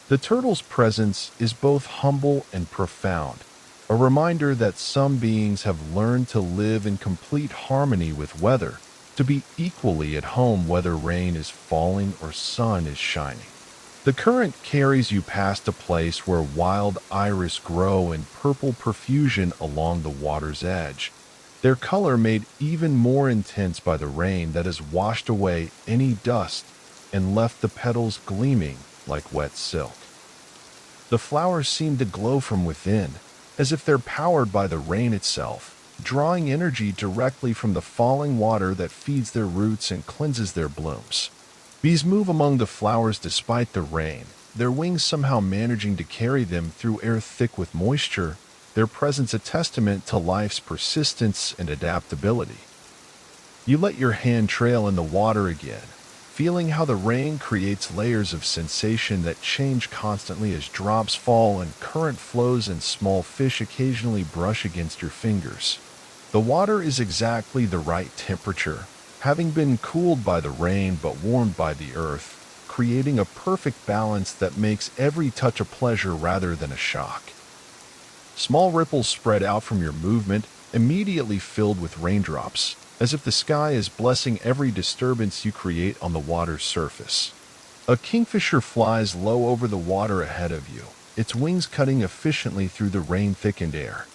The turtle's presence is both humble and profound, a reminder that some beings have learned to live in complete harmony with weather, to be equally at home whether rain is falling or sun is shining. The current carries you past a place where wild iris grow in purple profusion along the water's edge, their color made even more intense by the rain that has washed away any dust and left the petals gleaming like wet silk. The flowers seem to glow from within, as if they're powered by the rain itself, drawing energy directly from the falling water that feeds their roots and cleanses their blooms. Bees move among the flowers despite the rain, their wings somehow managing to carry them through air thick with moisture, their presence a testament to life's persistence and adaptability. You let your hand trail in the water again, feeling how the rain creates layers of sensation that change constantly as drops fall and current flows and small fish occasionally brush against your fingers. The water is exactly the right temperature, having been cooled by the rain but warmed by the earth, creating a perfect balance that makes every touch a pleasure rather than a shock. Small ripples spread out from your movement, immediately filled with raindrops, as if the sky is blessing every disturbance you create on the water's surface. A kingfisher flies low over the water ahead of you, its wings cutting efficiently through the rain-thickened air.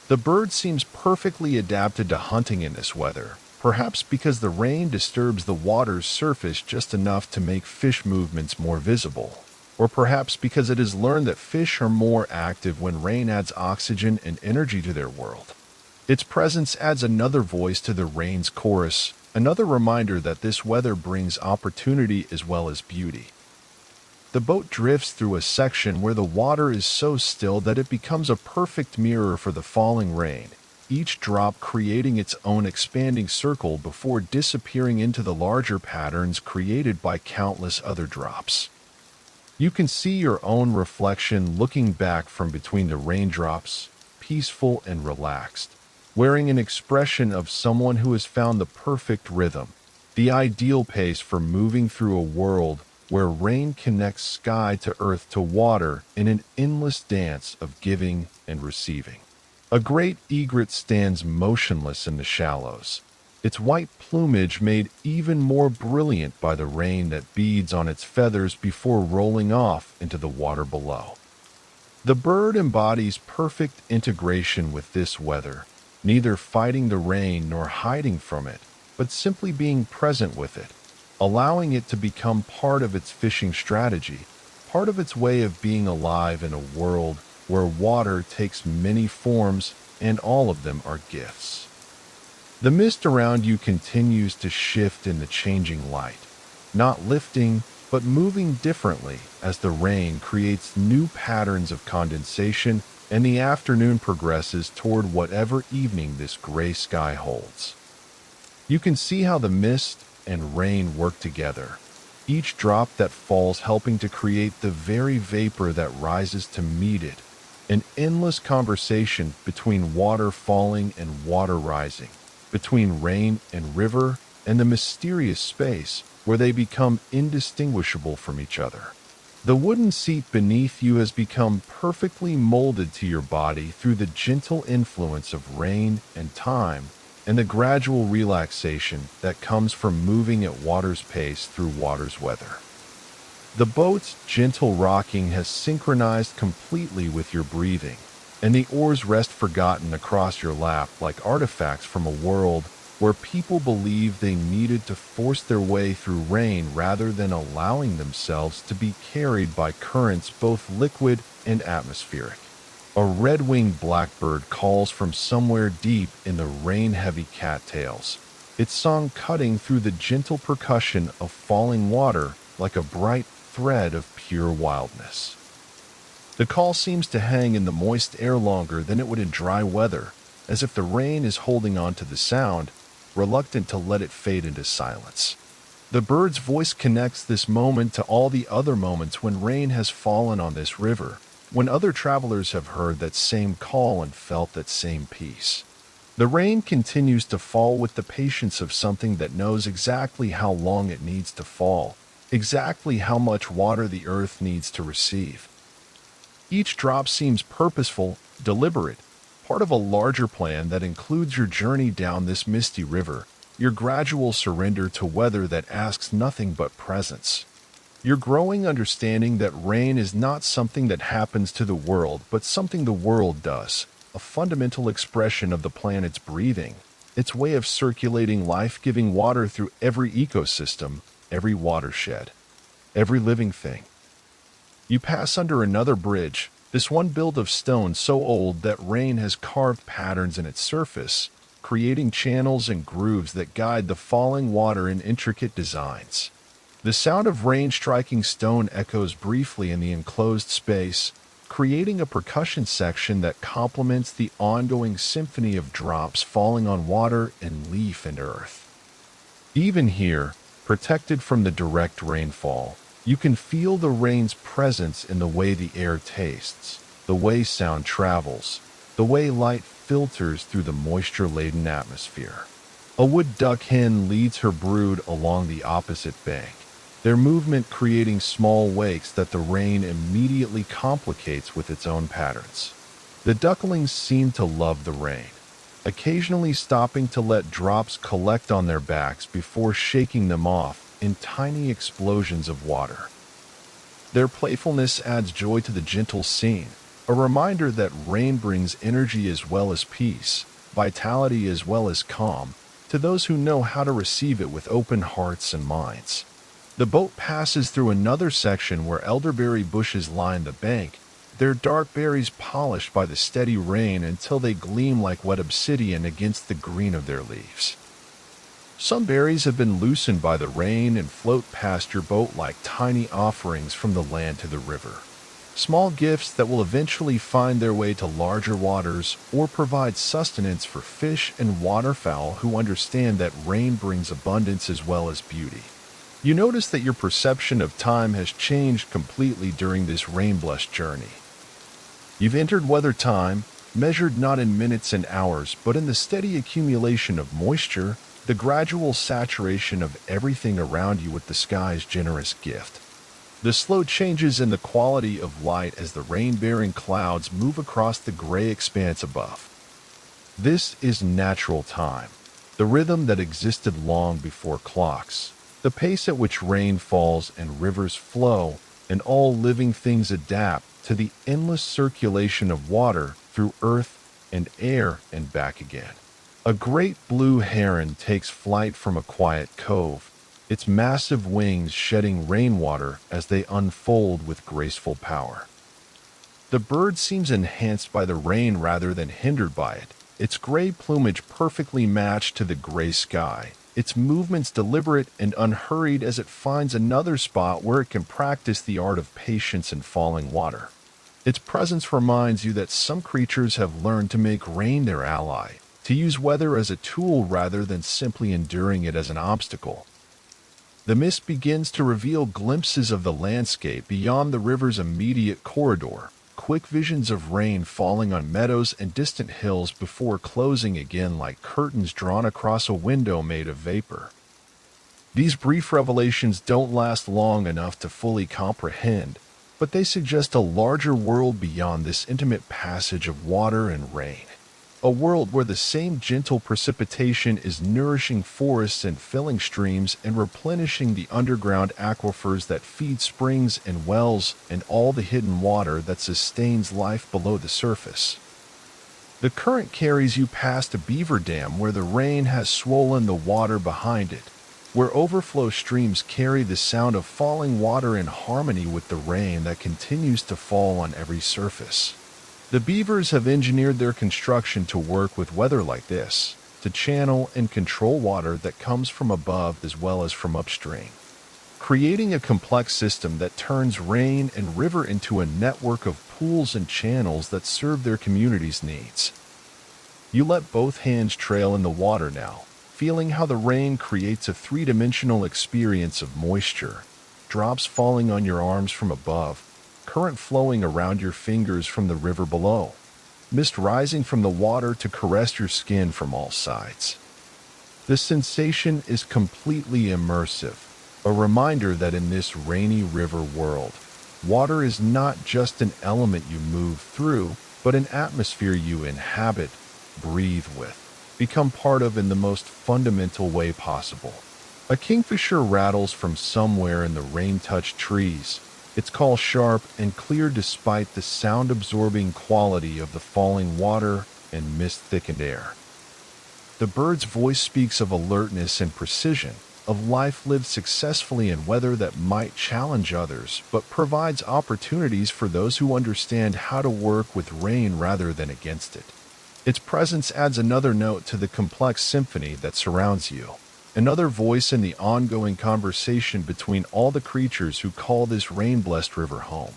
The bird seems perfectly adapted to hunting in this weather, perhaps because the rain disturbs the water's surface just enough to make fish movements more visible, or perhaps because it has learned that fish are more active when rain adds oxygen and energy to their world. Its presence adds another voice to the rain's chorus, another reminder that this weather brings opportunity as well as beauty. The boat drifts through a section where the water is so still that it becomes a perfect mirror for the falling rain, each drop creating its own expanding circle before disappearing into the larger patterns created by countless other drops. You can see your own reflection looking back from between the raindrops, peaceful and relaxed, wearing an expression of someone who has found the perfect rhythm, the ideal pace for moving through a world where rain connects sky to earth to water in an endless dance of giving and receiving. A great egret stands motionless in the shallows, its white plumage made even more brilliant by the rain that beads on its feathers before rolling off into the water below. The bird embodies perfect integration with this weather, neither fighting the rain nor hiding from it, but simply being present with it, allowing it to become part of its fishing strategy, part of its way of being alive in a world where water takes many forms and all of them are gifts. The mist around you continues to shift in the changing light, not lifting, but moving differently as the rain creates new patterns of condensation and the afternoon progresses toward whatever evening this gray sky holds. You can see how the mist and rain work together, each drop that falls helping to create the very vapor that rises to meet it, an endless conversation between water falling and water rising, between rain and river, and the mysterious space where they become indistinguishable from each other. The wooden seat beneath you has become perfectly molded to your body through the gentle influence of rain and time, and the gradual relaxation that comes from moving at water's pace through water's weather. The boat's gentle rocking has synchronized completely with your breathing, and the oars rest forgotten across your lap like artifacts from a world where people believed they needed to force their way through rain rather than allowing themselves to be carried by currents both liquid and atmospheric. A red-winged blackbird calls from somewhere deep in the rain-heavy cattails, its song cutting through the gentle percussion of falling water like a bright thread of pure wildness. The call seems to hang in the moist air longer than it would in dry weather, as if the rain is holding on to the sound, reluctant to let it fade into silence. The bird's voice connects this moment to all the other moments when rain has fallen on this river, when other travelers have heard that same call and felt that same peace. The rain continues to fall with the patience of something that knows exactly how long it needs to fall, exactly how much water the earth needs to receive. Each drop seems purposeful, deliberate, part of a larger plan that includes your journey down this misty river, your gradual surrender to weather that asks nothing but presence. Your growing understanding that rain is not something that happens to the world, but something the world does, a fundamental expression of the planet's breathing, its way of circulating life-giving water through every ecosystem, every watershed, every living thing. You pass under another bridge, this one built of stone so old that rain has carved patterns in its surface, creating channels and grooves that guide the falling water in intricate designs. The sound of rain striking stone echoes briefly in the enclosed space, creating a percussion section that complements the ongoing symphony of drops falling on water and leaf and earth. Even here, protected from the direct rainfall, you can feel the rain's presence in the way the air tastes, the way sound travels, the way light filters through the moisture-laden atmosphere. A wood duck hen leads her brood along the opposite bank, their movement creating small wakes that the rain immediately complicates with its own patterns. The ducklings seem to love the rain, occasionally stopping to let drops collect on their backs before shaking them off in tiny explosions of water. Their playfulness adds joy to the gentle scene, a reminder that rain brings energy as well as peace, vitality as well as calm, to those who know how to receive it with open hearts and minds. The boat passes through another section where elderberry bushes line the bank, their dark berries polished by the steady rain until they gleam like wet obsidian against the green of their leaves. Some berries have been loosened by the rain and float past your boat like tiny offerings from the land to the river. Small gifts that will eventually find their way to larger waters or provide sustenance for fish and waterfowl who understand that rain brings abundance as well as beauty. You notice that your perception of time has changed completely during this rain-blessed journey. You've entered weather time, measured not in minutes and hours, but in the steady accumulation of moisture, the gradual saturation of everything around you with the sky's generous gift. The slow changes in the quality of light as the rain-bearing clouds move across the gray expanse above. This is natural time, the rhythm that existed long before clocks, the pace at which rain falls and rivers flow, and all living things adapt to the endless circulation of water through earth and air and back again. A great blue heron takes flight from a quiet cove, its massive wings shedding rainwater as they unfold with graceful power. The bird seems enhanced by the rain rather than hindered by it, its gray plumage perfectly matched to the gray sky, its movements deliberate and unhurried as it finds another spot where it can practice the art of patience in falling water. Its presence reminds you that some creatures have learned to make rain their ally, to use weather as a tool rather than simply enduring it as an obstacle. The mist begins to reveal glimpses of the landscape beyond the river's immediate corridor, quick visions of rain falling on meadows and distant hills before closing again like curtains drawn across a window made of vapor. These brief revelations don't last long enough to fully comprehend, but they suggest a larger world beyond this intimate passage of water and rain. A world where the same gentle precipitation is nourishing forests and filling streams and replenishing the underground aquifers that feed springs and wells and all the hidden water that sustains life below the surface. The current carries you past a beaver dam where the rain has swollen the water behind it, where overflow streams carry the sound of falling water in harmony with the rain that continues to fall on every surface. The beavers have engineered their construction to work with weather like this, to channel and control water that comes from above as well as from upstream, creating a complex system that turns rain and river into a network of pools and channels that serve their community's needs. You let both hands trail in the water now, feeling how the rain creates a three-dimensional experience of moisture, drops falling on your arms from above, current flowing around your fingers from the river below, mist rising from the water to caress your skin from all sides. The sensation is completely immersive, a reminder that in this rainy river world, water is not just an element you move through, but an atmosphere you inhabit, breathe with, become part of in the most fundamental way possible. A kingfisher rattles from somewhere in the rain-touched trees, its call sharp and clear despite the sound-absorbing quality of the falling water and mist-thickened air. The bird's voice speaks of alertness and precision, of life lived successfully in weather that might challenge others, but provides opportunities for those who understand how to work with rain rather than against it. Its presence adds another note to the complex symphony that surrounds you, another voice in the ongoing conversation between all the creatures who call this rain-blessed river home.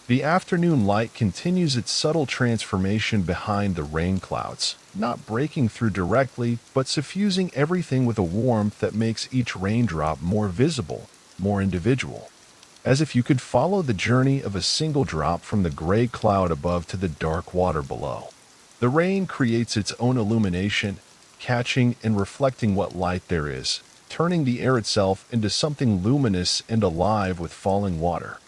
The afternoon light continues its subtle transformation behind the rain clouds, not breaking through directly, but suffusing everything with a warmth that makes each raindrop more visible, more individual, as if you could follow the journey of a single drop from the gray cloud above to the dark water below. The rain creates its own illumination, catching and reflecting what light there is, turning the air itself into something luminous and alive with falling water.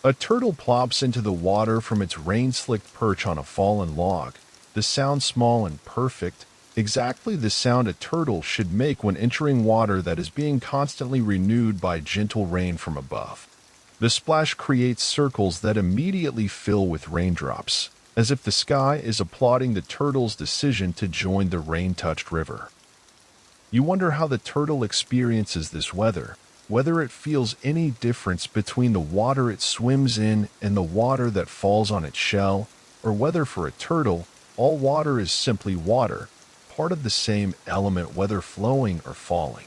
A turtle plops into the water from its rain-slicked perch on a fallen log, the sound small and perfect, exactly the sound a turtle should make when entering water that is being constantly renewed by gentle rain from above. The splash creates circles that immediately fill with raindrops, as if the sky is applauding the turtle's decision to join the rain-touched river. You wonder how the turtle experiences this weather, whether it feels any difference between the water it swims in and the water that falls on its shell, or whether for a turtle, all water is simply water, part of the same element whether flowing or falling.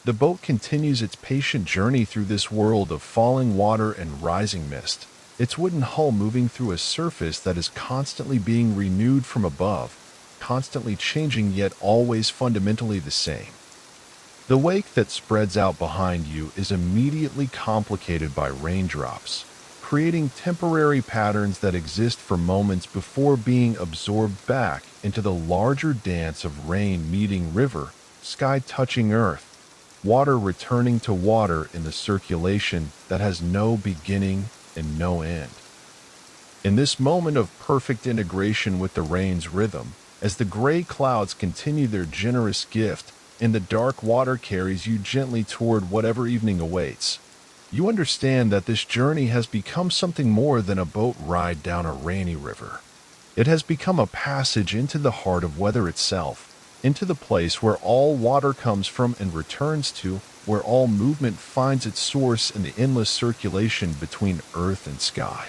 The boat continues its patient journey through this world of falling water and rising mist, its wooden hull moving through a surface that is constantly being renewed from above, constantly changing yet always fundamentally the same. The wake that spreads out behind you is immediately complicated by raindrops, creating temporary patterns that exist for moments before being absorbed back into the larger dance of rain meeting river, sky touching earth, water returning to water in the circulation that has no beginning and no end. In this moment of perfect integration with the rain's rhythm, as the gray clouds continue their generous gift and the dark water carries you gently toward whatever evening awaits, you understand that this journey has become something more than a boat ride down a rainy river. It has become a passage into the heart of weather itself, into the place where all water comes from and returns to, where all movement finds its source in the endless circulation between earth and sky.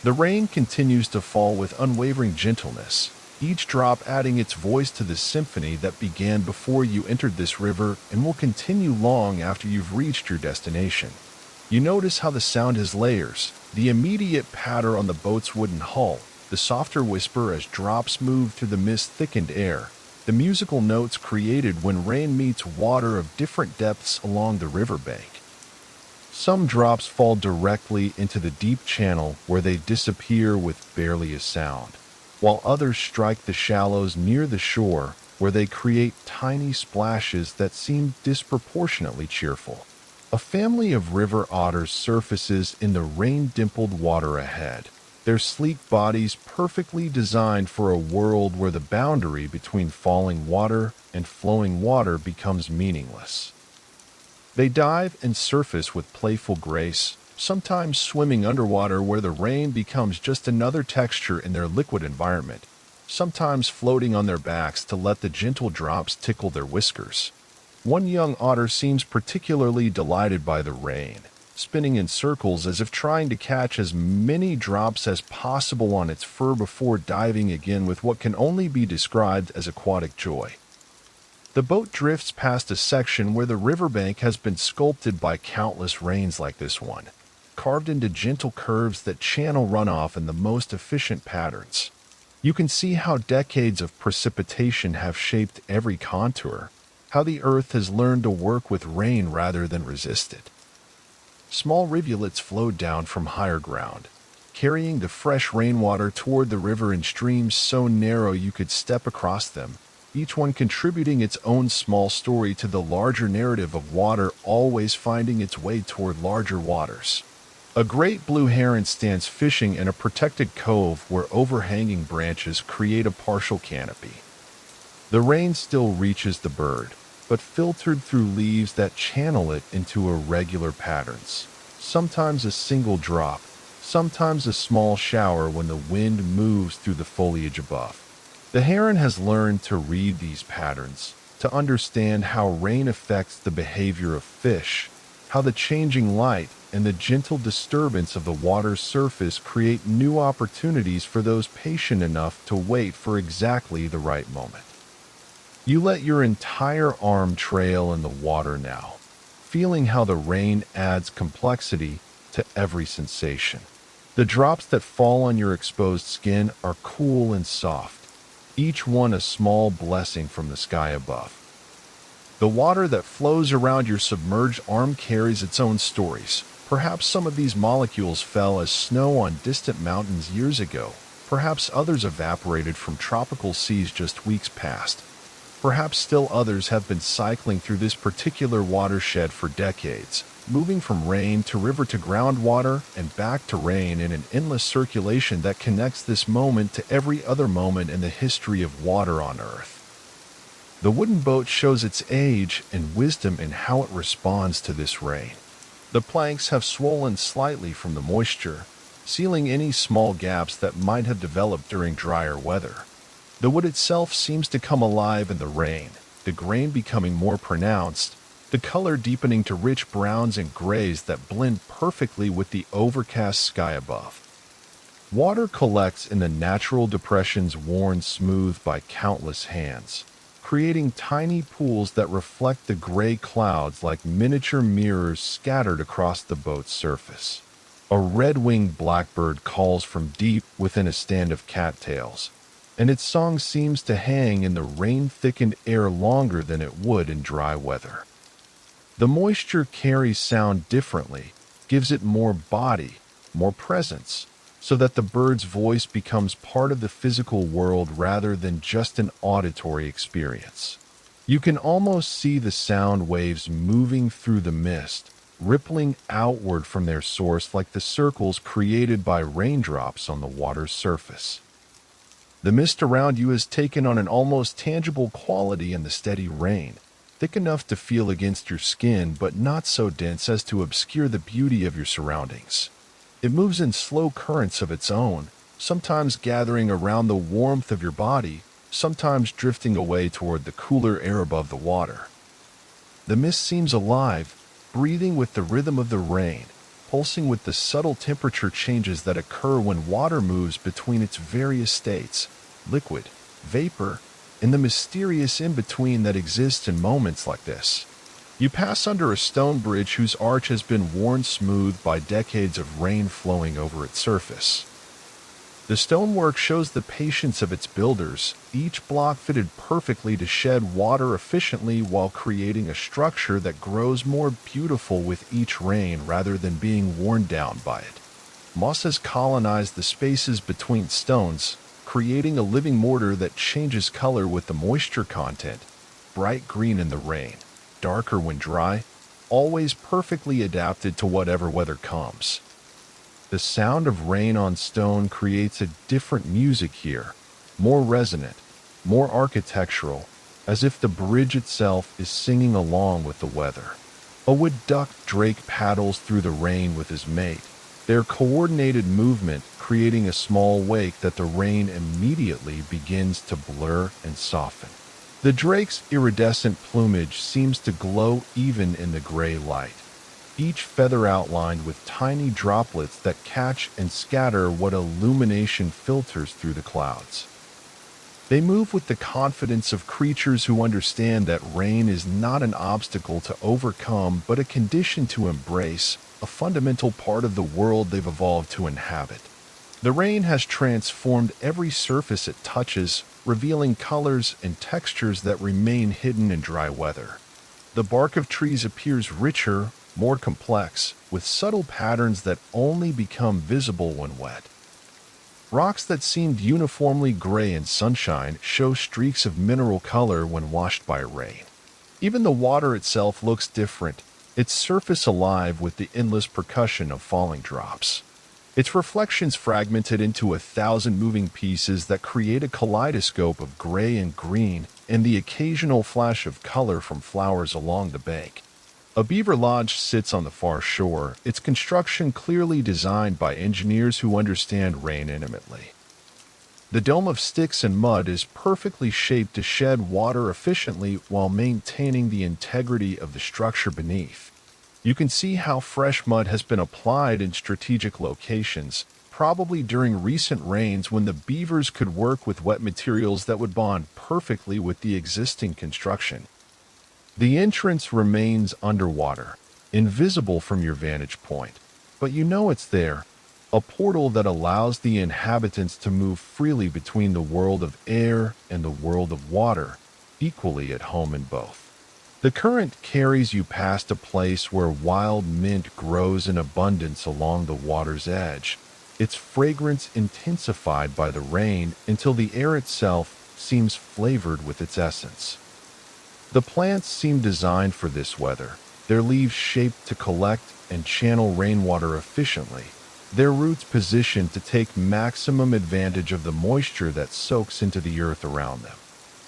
The rain continues to fall with unwavering gentleness, each drop adding its voice to the symphony that began before you entered this river and will continue long after you've reached your destination. You notice how the sound has layers, the immediate patter on the boat's wooden hull, the softer whisper as drops move through the mist-thickened air, the musical notes created when rain meets water of different depths along the riverbank. Some drops fall directly into the deep channel where they disappear with barely a sound, while others strike the shallows near the shore where they create tiny splashes that seem disproportionately cheerful. A family of river otters surfaces in the rain-dimpled water ahead, their sleek bodies perfectly designed for a world where the boundary between falling water and flowing water becomes meaningless. They dive and surface with playful grace, sometimes swimming underwater where the rain becomes just another texture in their liquid environment, sometimes floating on their backs to let the gentle drops tickle their whiskers. One young otter seems particularly delighted by the rain, spinning in circles as if trying to catch as many drops as possible on its fur before diving again with what can only be described as aquatic joy. The boat drifts past a section where the riverbank has been sculpted by countless rains like this one, carved into gentle curves that channel runoff in the most efficient patterns. You can see how decades of precipitation have shaped every contour, how the earth has learned to work with rain rather than resist it. Small rivulets flow down from higher ground, carrying the fresh rainwater toward the river in streams so narrow you could step across them, each one contributing its own small story to the larger narrative of water always finding its way toward larger waters. A great blue heron stands fishing in a protected cove where overhanging branches create a partial canopy. The rain still reaches the bird, but filtered through leaves that channel it into irregular patterns, sometimes a single drop, sometimes a small shower when the wind moves through the foliage above. The heron has learned to read these patterns, to understand how rain affects the behavior of fish, how the changing light and the gentle disturbance of the water's surface create new opportunities for those patient enough to wait for exactly the right moment. You let your entire arm trail in the water now, feeling how the rain adds complexity to every sensation. The drops that fall on your exposed skin are cool and soft, each one a small blessing from the sky above. The water that flows around your submerged arm carries its own stories. Perhaps some of these molecules fell as snow on distant mountains years ago. Perhaps others evaporated from tropical seas just weeks past. Perhaps still others have been cycling through this particular watershed for decades, moving from rain to river to groundwater and back to rain in an endless circulation that connects this moment to every other moment in the history of water on Earth. The wooden boat shows its age and wisdom in how it responds to this rain. The planks have swollen slightly from the moisture, sealing any small gaps that might have developed during drier weather. The wood itself seems to come alive in the rain, the grain becoming more pronounced, the color deepening to rich browns and grays that blend perfectly with the overcast sky above. Water collects in the natural depressions worn smooth by countless hands, creating tiny pools that reflect the gray clouds like miniature mirrors scattered across the boat's surface. A red-winged blackbird calls from deep within a stand of cattails, and its song seems to hang in the rain-thickened air longer than it would in dry weather. The moisture carries sound differently, gives it more body, more presence, so that the bird's voice becomes part of the physical world rather than just an auditory experience. You can almost see the sound waves moving through the mist, rippling outward from their source like the circles created by raindrops on the water's surface. The mist around you has taken on an almost tangible quality in the steady rain, thick enough to feel against your skin but not so dense as to obscure the beauty of your surroundings. It moves in slow currents of its own, sometimes gathering around the warmth of your body, sometimes drifting away toward the cooler air above the water. The mist seems alive, breathing with the rhythm of the rain, pulsing with the subtle temperature changes that occur when water moves between its various states, liquid, vapor, and the mysterious in-between that exists in moments like this. You pass under a stone bridge whose arch has been worn smooth by decades of rain flowing over its surface. The stonework shows the patience of its builders, each block fitted perfectly to shed water efficiently while creating a structure that grows more beautiful with each rain rather than being worn down by it. Moss has colonized the spaces between stones, creating a living mortar that changes color with the moisture content, bright green in the rain, darker when dry, always perfectly adapted to whatever weather comes. The sound of rain on stone creates a different music here, more resonant, more architectural, as if the bridge itself is singing along with the weather. A wood duck drake paddles through the rain with his mate, their coordinated movement creating a small wake that the rain immediately begins to blur and soften. The drake's iridescent plumage seems to glow even in the gray light, each feather outlined with tiny droplets that catch and scatter what illumination filters through the clouds. They move with the confidence of creatures who understand that rain is not an obstacle to overcome but a condition to embrace, a fundamental part of the world they've evolved to inhabit. The rain has transformed every surface it touches, revealing colors and textures that remain hidden in dry weather. The bark of trees appears richer, more complex, with subtle patterns that only become visible when wet. Rocks that seemed uniformly gray in sunshine show streaks of mineral color when washed by rain. Even the water itself looks different, its surface alive with the endless percussion of falling drops. Its reflections fragmented into 1,000 moving pieces that create a kaleidoscope of gray and green and the occasional flash of color from flowers along the bank. A beaver lodge sits on the far shore, its construction clearly designed by engineers who understand rain intimately. The dome of sticks and mud is perfectly shaped to shed water efficiently while maintaining the integrity of the structure beneath. You can see how fresh mud has been applied in strategic locations, probably during recent rains when the beavers could work with wet materials that would bond perfectly with the existing construction. The entrance remains underwater, invisible from your vantage point, but you know it's there, a portal that allows the inhabitants to move freely between the world of air and the world of water, equally at home in both. The current carries you past a place where wild mint grows in abundance along the water's edge, its fragrance intensified by the rain until the air itself seems flavored with its essence. The plants seem designed for this weather, their leaves shaped to collect and channel rainwater efficiently, their roots positioned to take maximum advantage of the moisture that soaks into the earth around them.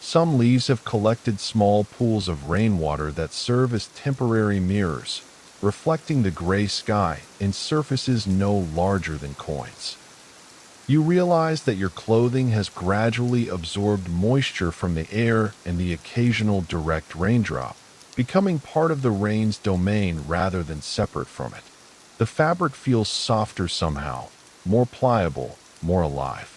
Some leaves have collected small pools of rainwater that serve as temporary mirrors, reflecting the gray sky in surfaces no larger than coins. You realize that your clothing has gradually absorbed moisture from the air and the occasional direct raindrop, becoming part of the rain's domain rather than separate from it. The fabric feels softer somehow, more pliable, more alive.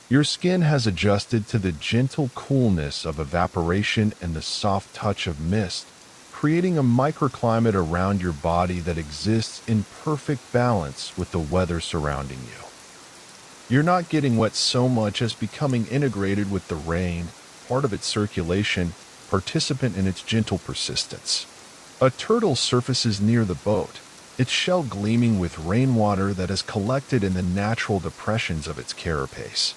Your skin has adjusted to the gentle coolness of evaporation and the soft touch of mist, creating a microclimate around your body that exists in perfect balance with the weather surrounding you. You're not getting wet so much as becoming integrated with the rain, part of its circulation, participant in its gentle persistence. A turtle surfaces near the boat, its shell gleaming with rainwater that has collected in the natural depressions of its carapace.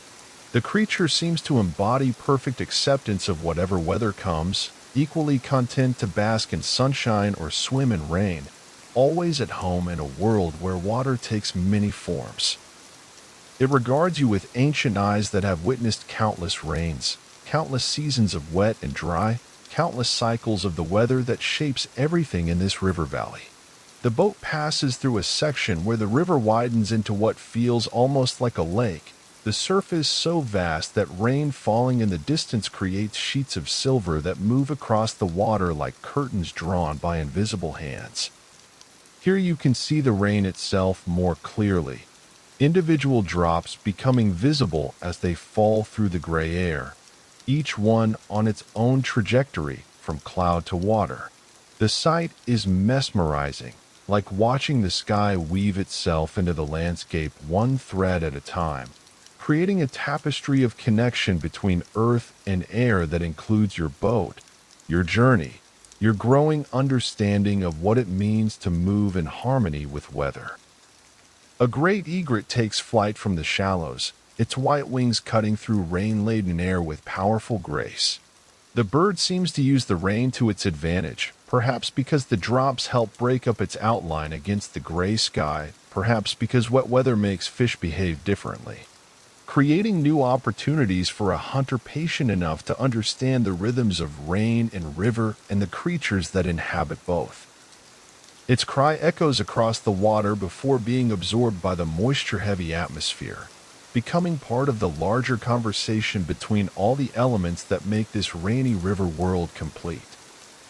The creature seems to embody perfect acceptance of whatever weather comes, equally content to bask in sunshine or swim in rain, always at home in a world where water takes many forms. It regards you with ancient eyes that have witnessed countless rains, countless seasons of wet and dry, countless cycles of the weather that shapes everything in this river valley. The boat passes through a section where the river widens into what feels almost like a lake, the surface so vast that rain falling in the distance creates sheets of silver that move across the water like curtains drawn by invisible hands. Here you can see the rain itself more clearly, individual drops becoming visible as they fall through the gray air, each one on its own trajectory from cloud to water. The sight is mesmerizing, like watching the sky weave itself into the landscape one thread at a time, creating a tapestry of connection between earth and air that includes your boat, your journey, your growing understanding of what it means to move in harmony with weather. A great egret takes flight from the shallows, its white wings cutting through rain-laden air with powerful grace. The bird seems to use the rain to its advantage, perhaps because the drops help break up its outline against the gray sky, perhaps because wet weather makes fish behave differently, creating new opportunities for a hunter patient enough to understand the rhythms of rain and river and the creatures that inhabit both. Its cry echoes across the water before being absorbed by the moisture-heavy atmosphere, becoming part of the larger conversation between all the elements that make this rainy river world complete.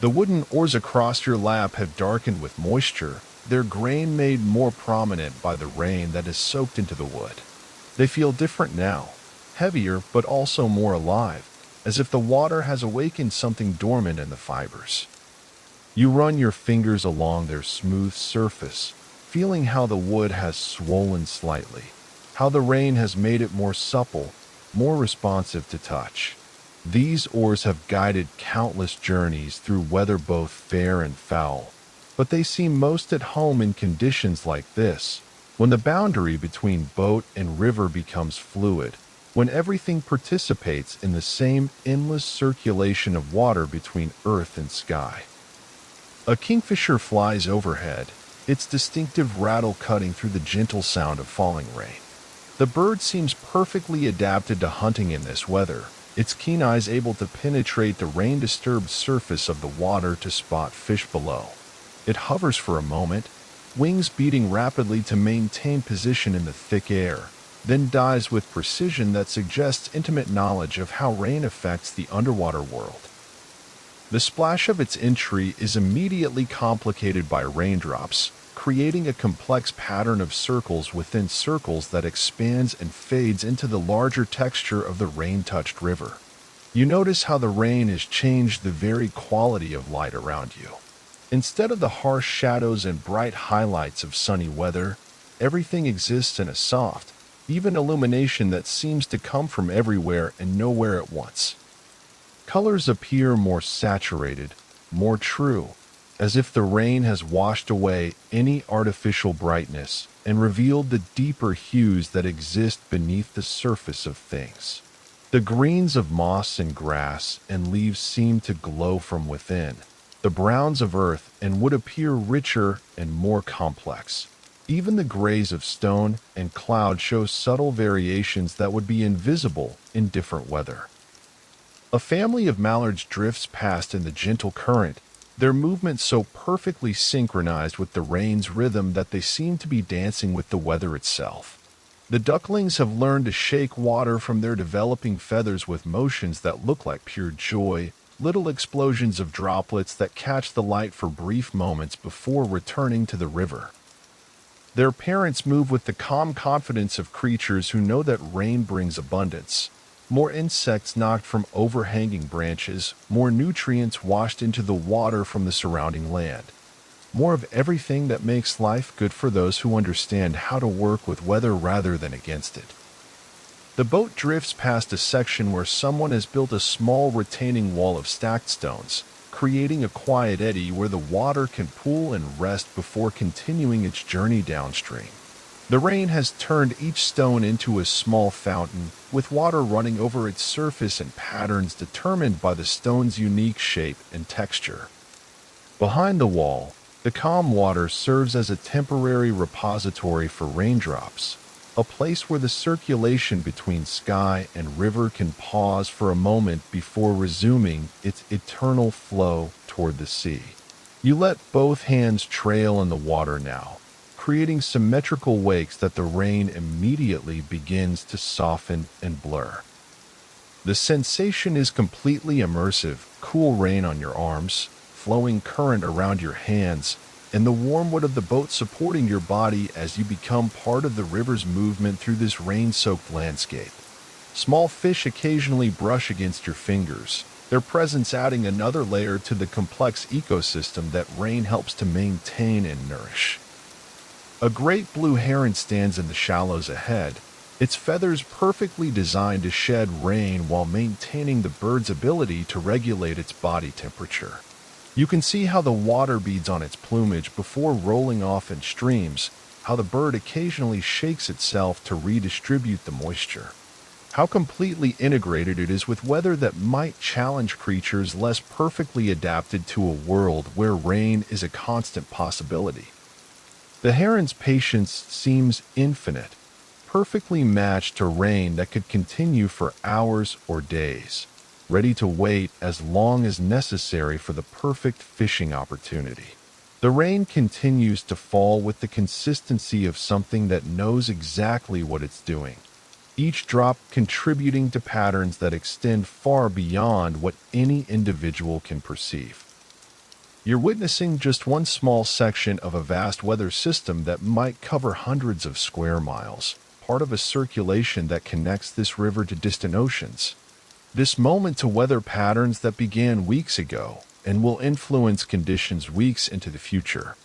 The wooden oars across your lap have darkened with moisture, their grain made more prominent by the rain that has soaked into the wood. They feel different now, heavier but also more alive, as if the water has awakened something dormant in the fibers. You run your fingers along their smooth surface, feeling how the wood has swollen slightly, how the rain has made it more supple, more responsive to touch. These oars have guided countless journeys through weather both fair and foul, but they seem most at home in conditions like this, when the boundary between boat and river becomes fluid, when everything participates in the same endless circulation of water between earth and sky. A kingfisher flies overhead, its distinctive rattle cutting through the gentle sound of falling rain. The bird seems perfectly adapted to hunting in this weather, its keen eyes able to penetrate the rain-disturbed surface of the water to spot fish below. It hovers for a moment, wings beating rapidly to maintain position in the thick air, then dives with precision that suggests intimate knowledge of how rain affects the underwater world. The splash of its entry is immediately complicated by raindrops, creating a complex pattern of circles within circles that expands and fades into the larger texture of the rain-touched river. You notice how the rain has changed the very quality of light around you. Instead of the harsh shadows and bright highlights of sunny weather, everything exists in a soft, even illumination that seems to come from everywhere and nowhere at once. Colors appear more saturated, more true, as if the rain has washed away any artificial brightness and revealed the deeper hues that exist beneath the surface of things. The greens of moss and grass and leaves seem to glow from within. The browns of earth and wood appear richer and more complex. Even the grays of stone and cloud show subtle variations that would be invisible in different weather. A family of mallards drifts past in the gentle current, their movements so perfectly synchronized with the rain's rhythm that they seem to be dancing with the weather itself. The ducklings have learned to shake water from their developing feathers with motions that look like pure joy, little explosions of droplets that catch the light for brief moments before returning to the river. Their parents move with the calm confidence of creatures who know that rain brings abundance. More insects knocked from overhanging branches, more nutrients washed into the water from the surrounding land. More of everything that makes life good for those who understand how to work with weather rather than against it. The boat drifts past a section where someone has built a small retaining wall of stacked stones, creating a quiet eddy where the water can pool and rest before continuing its journey downstream. The rain has turned each stone into a small fountain, with water running over its surface in patterns determined by the stone's unique shape and texture. Behind the wall, the calm water serves as a temporary repository for raindrops, a place where the circulation between sky and river can pause for a moment before resuming its eternal flow toward the sea. You let both hands trail in the water now, creating symmetrical wakes that the rain immediately begins to soften and blur. The sensation is completely immersive: cool rain on your arms, flowing current around your hands, and the warm wood of the boat supporting your body as you become part of the river's movement through this rain-soaked landscape. Small fish occasionally brush against your fingers, their presence adding another layer to the complex ecosystem that rain helps to maintain and nourish. A great blue heron stands in the shallows ahead, its feathers perfectly designed to shed rain while maintaining the bird's ability to regulate its body temperature. You can see how the water beads on its plumage before rolling off in streams, how the bird occasionally shakes itself to redistribute the moisture. How completely integrated it is with weather that might challenge creatures less perfectly adapted to a world where rain is a constant possibility. The heron's patience seems infinite, perfectly matched to rain that could continue for hours or days, ready to wait as long as necessary for the perfect fishing opportunity. The rain continues to fall with the consistency of something that knows exactly what it's doing, each drop contributing to patterns that extend far beyond what any individual can perceive. You're witnessing just one small section of a vast weather system that might cover hundreds of square miles, part of a circulation that connects this river to distant oceans. This moment to weather patterns that began weeks ago and will influence conditions weeks into the future.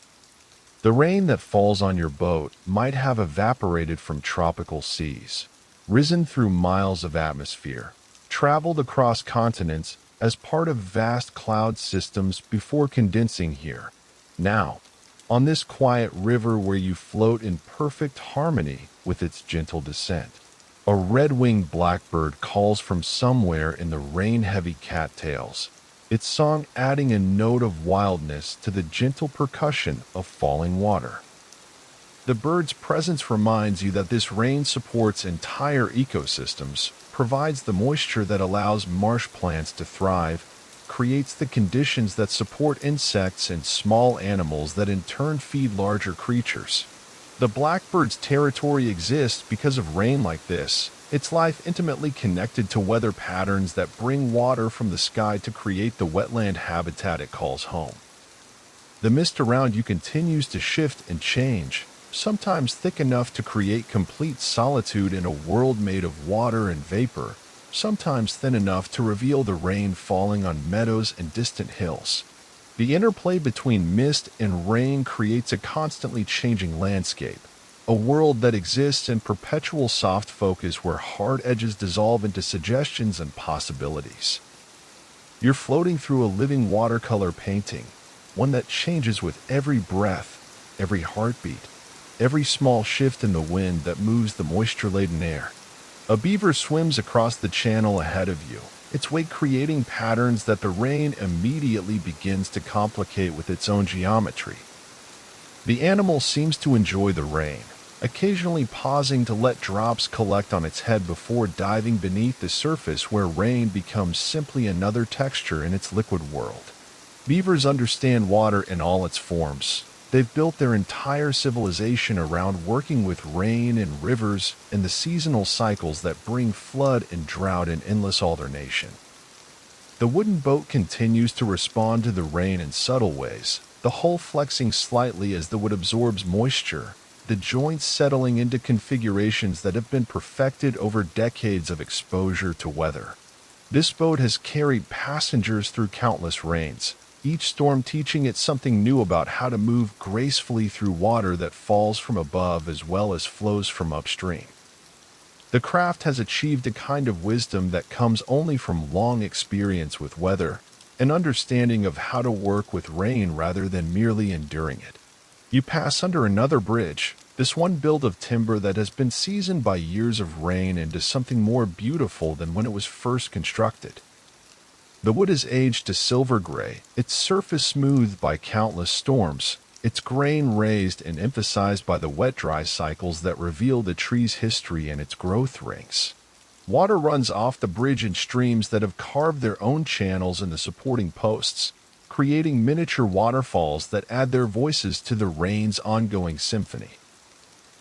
The rain that falls on your boat might have evaporated from tropical seas, risen through miles of atmosphere, traveled across continents as part of vast cloud systems before condensing here, now, on this quiet river where you float in perfect harmony with its gentle descent. A red-winged blackbird calls from somewhere in the rain-heavy cattails, its song adding a note of wildness to the gentle percussion of falling water. The bird's presence reminds you that this rain supports entire ecosystems, provides the moisture that allows marsh plants to thrive, creates the conditions that support insects and small animals that in turn feed larger creatures. The blackbird's territory exists because of rain like this, its life intimately connected to weather patterns that bring water from the sky to create the wetland habitat it calls home. The mist around you continues to shift and change, sometimes thick enough to create complete solitude in a world made of water and vapor, sometimes thin enough to reveal the rain falling on meadows and distant hills. The interplay between mist and rain creates a constantly changing landscape, a world that exists in perpetual soft focus where hard edges dissolve into suggestions and possibilities. You're floating through a living watercolor painting, one that changes with every breath, every heartbeat, every small shift in the wind that moves the moisture-laden air. A beaver swims across the channel ahead of you, its wake creating patterns that the rain immediately begins to complicate with its own geometry. The animal seems to enjoy the rain, occasionally pausing to let drops collect on its head before diving beneath the surface where rain becomes simply another texture in its liquid world. Beavers understand water in all its forms. They've built their entire civilization around working with rain and rivers and the seasonal cycles that bring flood and drought in endless alternation. The wooden boat continues to respond to the rain in subtle ways, the hull flexing slightly as the wood absorbs moisture, the joints settling into configurations that have been perfected over decades of exposure to weather. This boat has carried passengers through countless rains, each storm teaching it something new about how to move gracefully through water that falls from above as well as flows from upstream. The craft has achieved a kind of wisdom that comes only from long experience with weather, an understanding of how to work with rain rather than merely enduring it. You pass under another bridge, this one built of timber that has been seasoned by years of rain into something more beautiful than when it was first constructed. The wood is aged to silver gray, its surface smoothed by countless storms, its grain raised and emphasized by the wet-dry cycles that reveal the tree's history and its growth rings. Water runs off the bridge in streams that have carved their own channels in the supporting posts, creating miniature waterfalls that add their voices to the rain's ongoing symphony.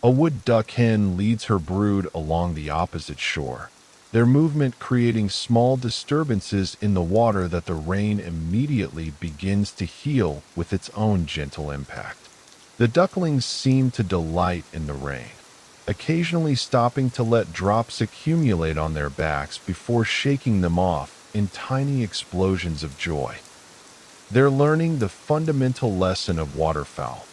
A wood duck hen leads her brood along the opposite shore, their movement creating small disturbances in the water that the rain immediately begins to heal with its own gentle impact. The ducklings seem to delight in the rain, occasionally stopping to let drops accumulate on their backs before shaking them off in tiny explosions of joy. They're learning the fundamental lesson of waterfowl,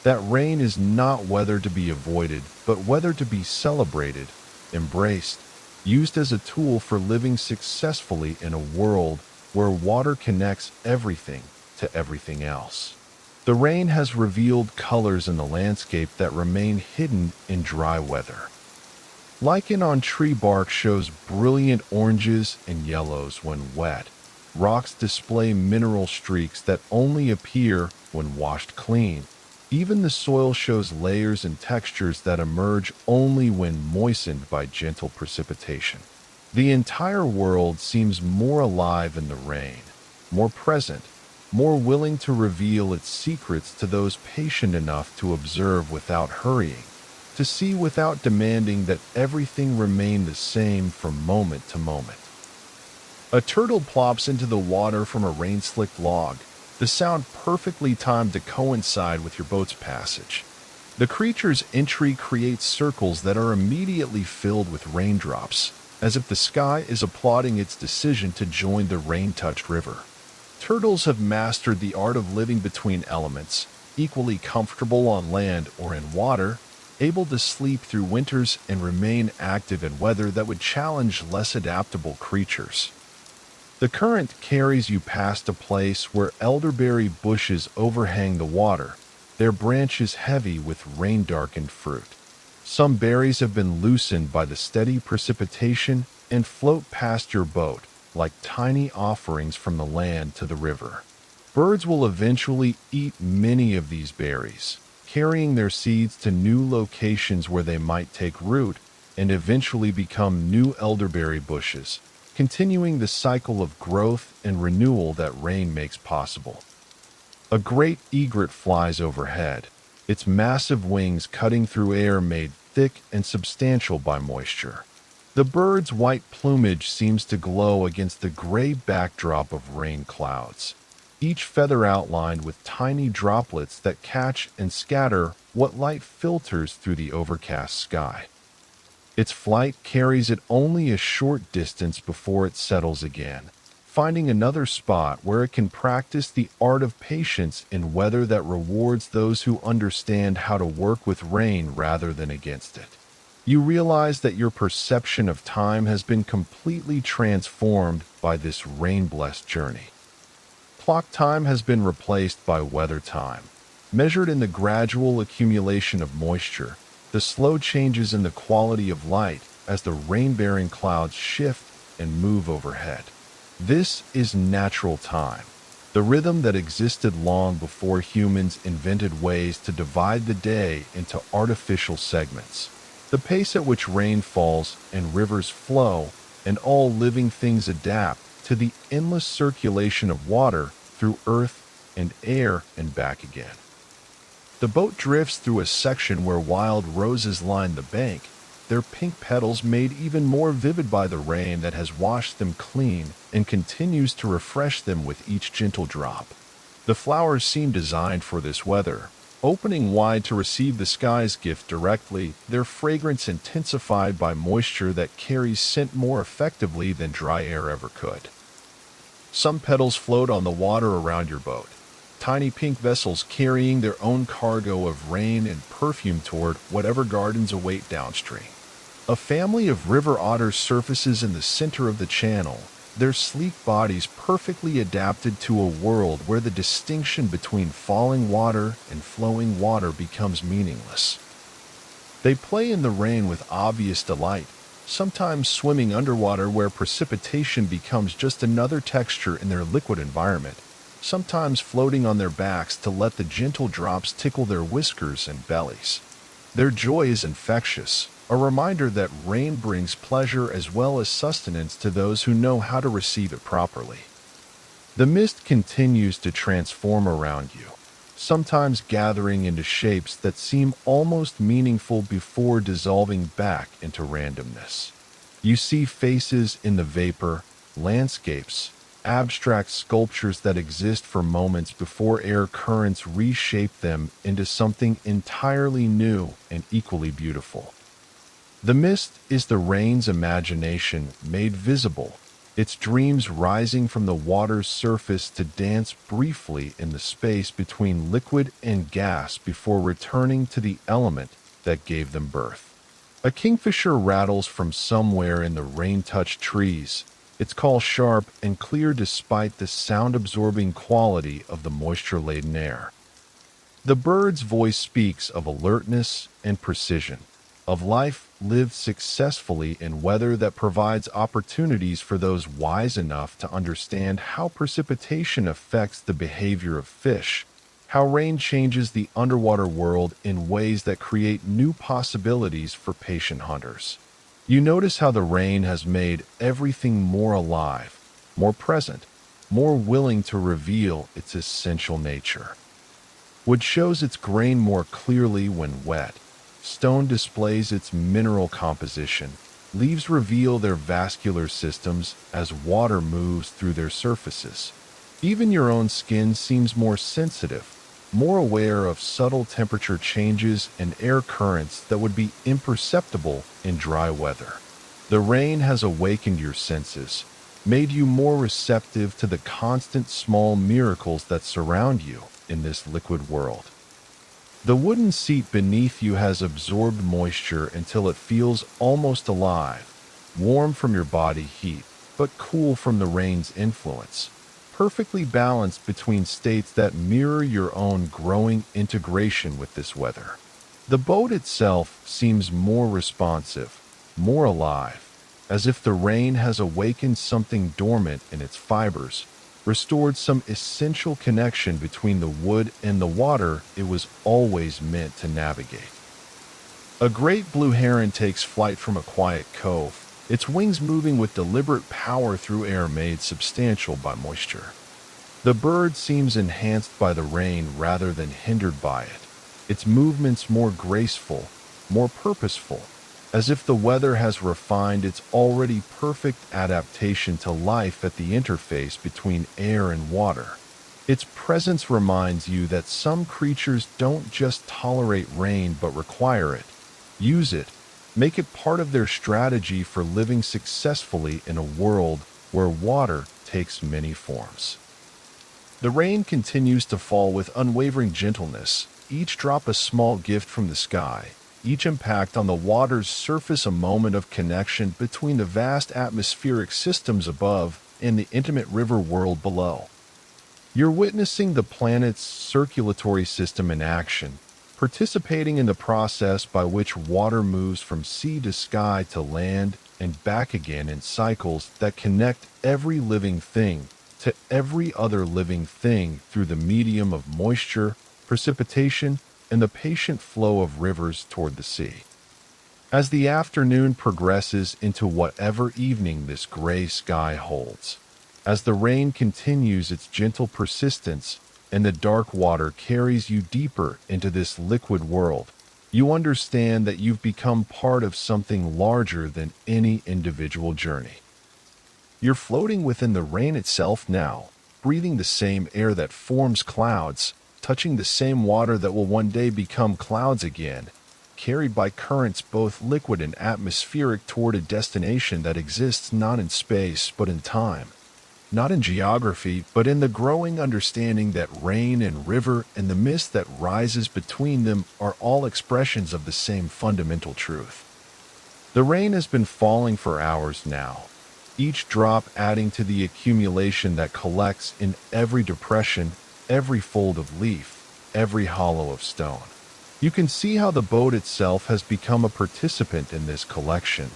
that rain is not weather to be avoided, but weather to be celebrated, embraced, used as a tool for living successfully in a world where water connects everything to everything else. The rain has revealed colors in the landscape that remain hidden in dry weather. Lichen on tree bark shows brilliant oranges and yellows when wet. Rocks display mineral streaks that only appear when washed clean. Even the soil shows layers and textures that emerge only when moistened by gentle precipitation. The entire world seems more alive in the rain, more present, more willing to reveal its secrets to those patient enough to observe without hurrying, to see without demanding that everything remain the same from moment to moment. A turtle plops into the water from a rain-slicked log, the sound perfectly timed to coincide with your boat's passage. The creature's entry creates circles that are immediately filled with raindrops, as if the sky is applauding its decision to join the rain-touched river. Turtles have mastered the art of living between elements, equally comfortable on land or in water, able to sleep through winters and remain active in weather that would challenge less adaptable creatures. The current carries you past a place where elderberry bushes overhang the water, their branches heavy with rain-darkened fruit. Some berries have been loosened by the steady precipitation and float past your boat like tiny offerings from the land to the river. Birds will eventually eat many of these berries, carrying their seeds to new locations where they might take root and eventually become new elderberry bushes, continuing the cycle of growth and renewal that rain makes possible. A great egret flies overhead, its massive wings cutting through air made thick and substantial by moisture. The bird's white plumage seems to glow against the gray backdrop of rain clouds, each feather outlined with tiny droplets that catch and scatter what light filters through the overcast sky. Its flight carries it only a short distance before it settles again, finding another spot where it can practice the art of patience in weather that rewards those who understand how to work with rain rather than against it. You realize that your perception of time has been completely transformed by this rain-blessed journey. Clock time has been replaced by weather time, measured in the gradual accumulation of moisture, the slow changes in the quality of light as the rain-bearing clouds shift and move overhead. This is natural time, the rhythm that existed long before humans invented ways to divide the day into artificial segments. The pace at which rain falls and rivers flow and all living things adapt to the endless circulation of water through earth and air and back again. The boat drifts through a section where wild roses line the bank, their pink petals made even more vivid by the rain that has washed them clean and continues to refresh them with each gentle drop. The flowers seem designed for this weather, opening wide to receive the sky's gift directly, their fragrance intensified by moisture that carries scent more effectively than dry air ever could. Some petals float on the water around your boat, tiny pink vessels carrying their own cargo of rain and perfume toward whatever gardens await downstream. A family of river otters surfaces in the center of the channel, their sleek bodies perfectly adapted to a world where the distinction between falling water and flowing water becomes meaningless. They play in the rain with obvious delight, sometimes swimming underwater where precipitation becomes just another texture in their liquid environment, sometimes floating on their backs to let the gentle drops tickle their whiskers and bellies. Their joy is infectious, a reminder that rain brings pleasure as well as sustenance to those who know how to receive it properly. The mist continues to transform around you, sometimes gathering into shapes that seem almost meaningful before dissolving back into randomness. You see faces in the vapor, landscapes, abstract sculptures that exist for moments before air currents reshape them into something entirely new and equally beautiful. The mist is the rain's imagination made visible, its dreams rising from the water's surface to dance briefly in the space between liquid and gas before returning to the element that gave them birth. A kingfisher rattles from somewhere in the rain-touched trees, its call sharp and clear despite the sound-absorbing quality of the moisture-laden air. The bird's voice speaks of alertness and precision, of life lived successfully in weather that provides opportunities for those wise enough to understand how precipitation affects the behavior of fish, how rain changes the underwater world in ways that create new possibilities for patient hunters. You notice how the rain has made everything more alive, more present, more willing to reveal its essential nature. Wood shows its grain more clearly when wet. Stone displays its mineral composition. Leaves reveal their vascular systems as water moves through their surfaces. Even your own skin seems more sensitive, more aware of subtle temperature changes and air currents that would be imperceptible in dry weather. The rain has awakened your senses, made you more receptive to the constant small miracles that surround you in this liquid world. The wooden seat beneath you has absorbed moisture until it feels almost alive, warm from your body heat, but cool from the rain's influence, perfectly balanced between states that mirror your own growing integration with this weather. The boat itself seems more responsive, more alive, as if the rain has awakened something dormant in its fibers, restored some essential connection between the wood and the water it was always meant to navigate. A great blue heron takes flight from a quiet cove, its wings moving with deliberate power through air made substantial by moisture. The bird seems enhanced by the rain rather than hindered by it, its movements more graceful, more purposeful, as if the weather has refined its already perfect adaptation to life at the interface between air and water. Its presence reminds you that some creatures don't just tolerate rain but require it, use it, make it part of their strategy for living successfully in a world where water takes many forms. The rain continues to fall with unwavering gentleness, each drop a small gift from the sky, each impact on the water's surface a moment of connection between the vast atmospheric systems above and the intimate river world below. You're witnessing the planet's circulatory system in action, participating in the process by which water moves from sea to sky to land and back again in cycles that connect every living thing to every other living thing through the medium of moisture, precipitation, and the patient flow of rivers toward the sea. As the afternoon progresses into whatever evening this gray sky holds, as the rain continues its gentle persistence and the dark water carries you deeper into this liquid world, you understand that you've become part of something larger than any individual journey. You're floating within the rain itself now, breathing the same air that forms clouds, touching the same water that will one day become clouds again, carried by currents both liquid and atmospheric toward a destination that exists not in space but in time, not in geography but in the growing understanding that rain and river and the mist that rises between them are all expressions of the same fundamental truth. The rain has been falling for hours now, each drop adding to the accumulation that collects in every depression, every fold of leaf, every hollow of stone. You can see how the boat itself has become a participant in this collection,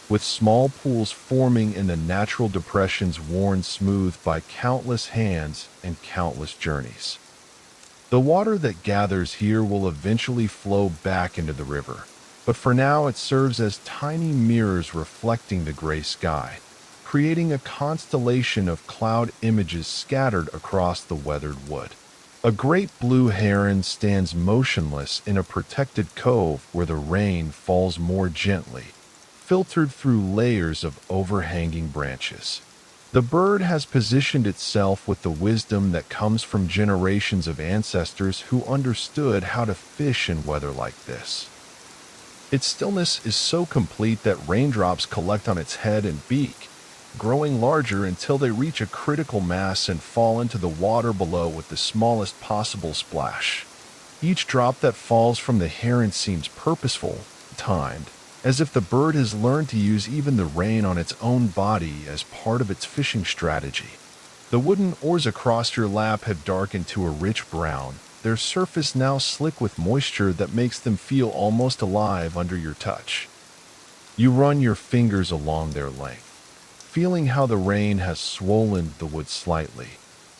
with small pools forming in the natural depressions worn smooth by countless hands and countless journeys. The water that gathers here will eventually flow back into the river, but for now it serves as tiny mirrors reflecting the gray sky, creating a constellation of cloud images scattered across the weathered wood. A great blue heron stands motionless in a protected cove where the rain falls more gently, filtered through layers of overhanging branches. The bird has positioned itself with the wisdom that comes from generations of ancestors who understood how to fish in weather like this. Its stillness is so complete that raindrops collect on its head and beak, growing larger until they reach a critical mass and fall into the water below with the smallest possible splash. Each drop that falls from the heron seems purposeful, timed, as if the bird has learned to use even the rain on its own body as part of its fishing strategy. The wooden oars across your lap have darkened to a rich brown, their surface now slick with moisture that makes them feel almost alive under your touch. You run your fingers along their length, feeling how the rain has swollen the wood slightly,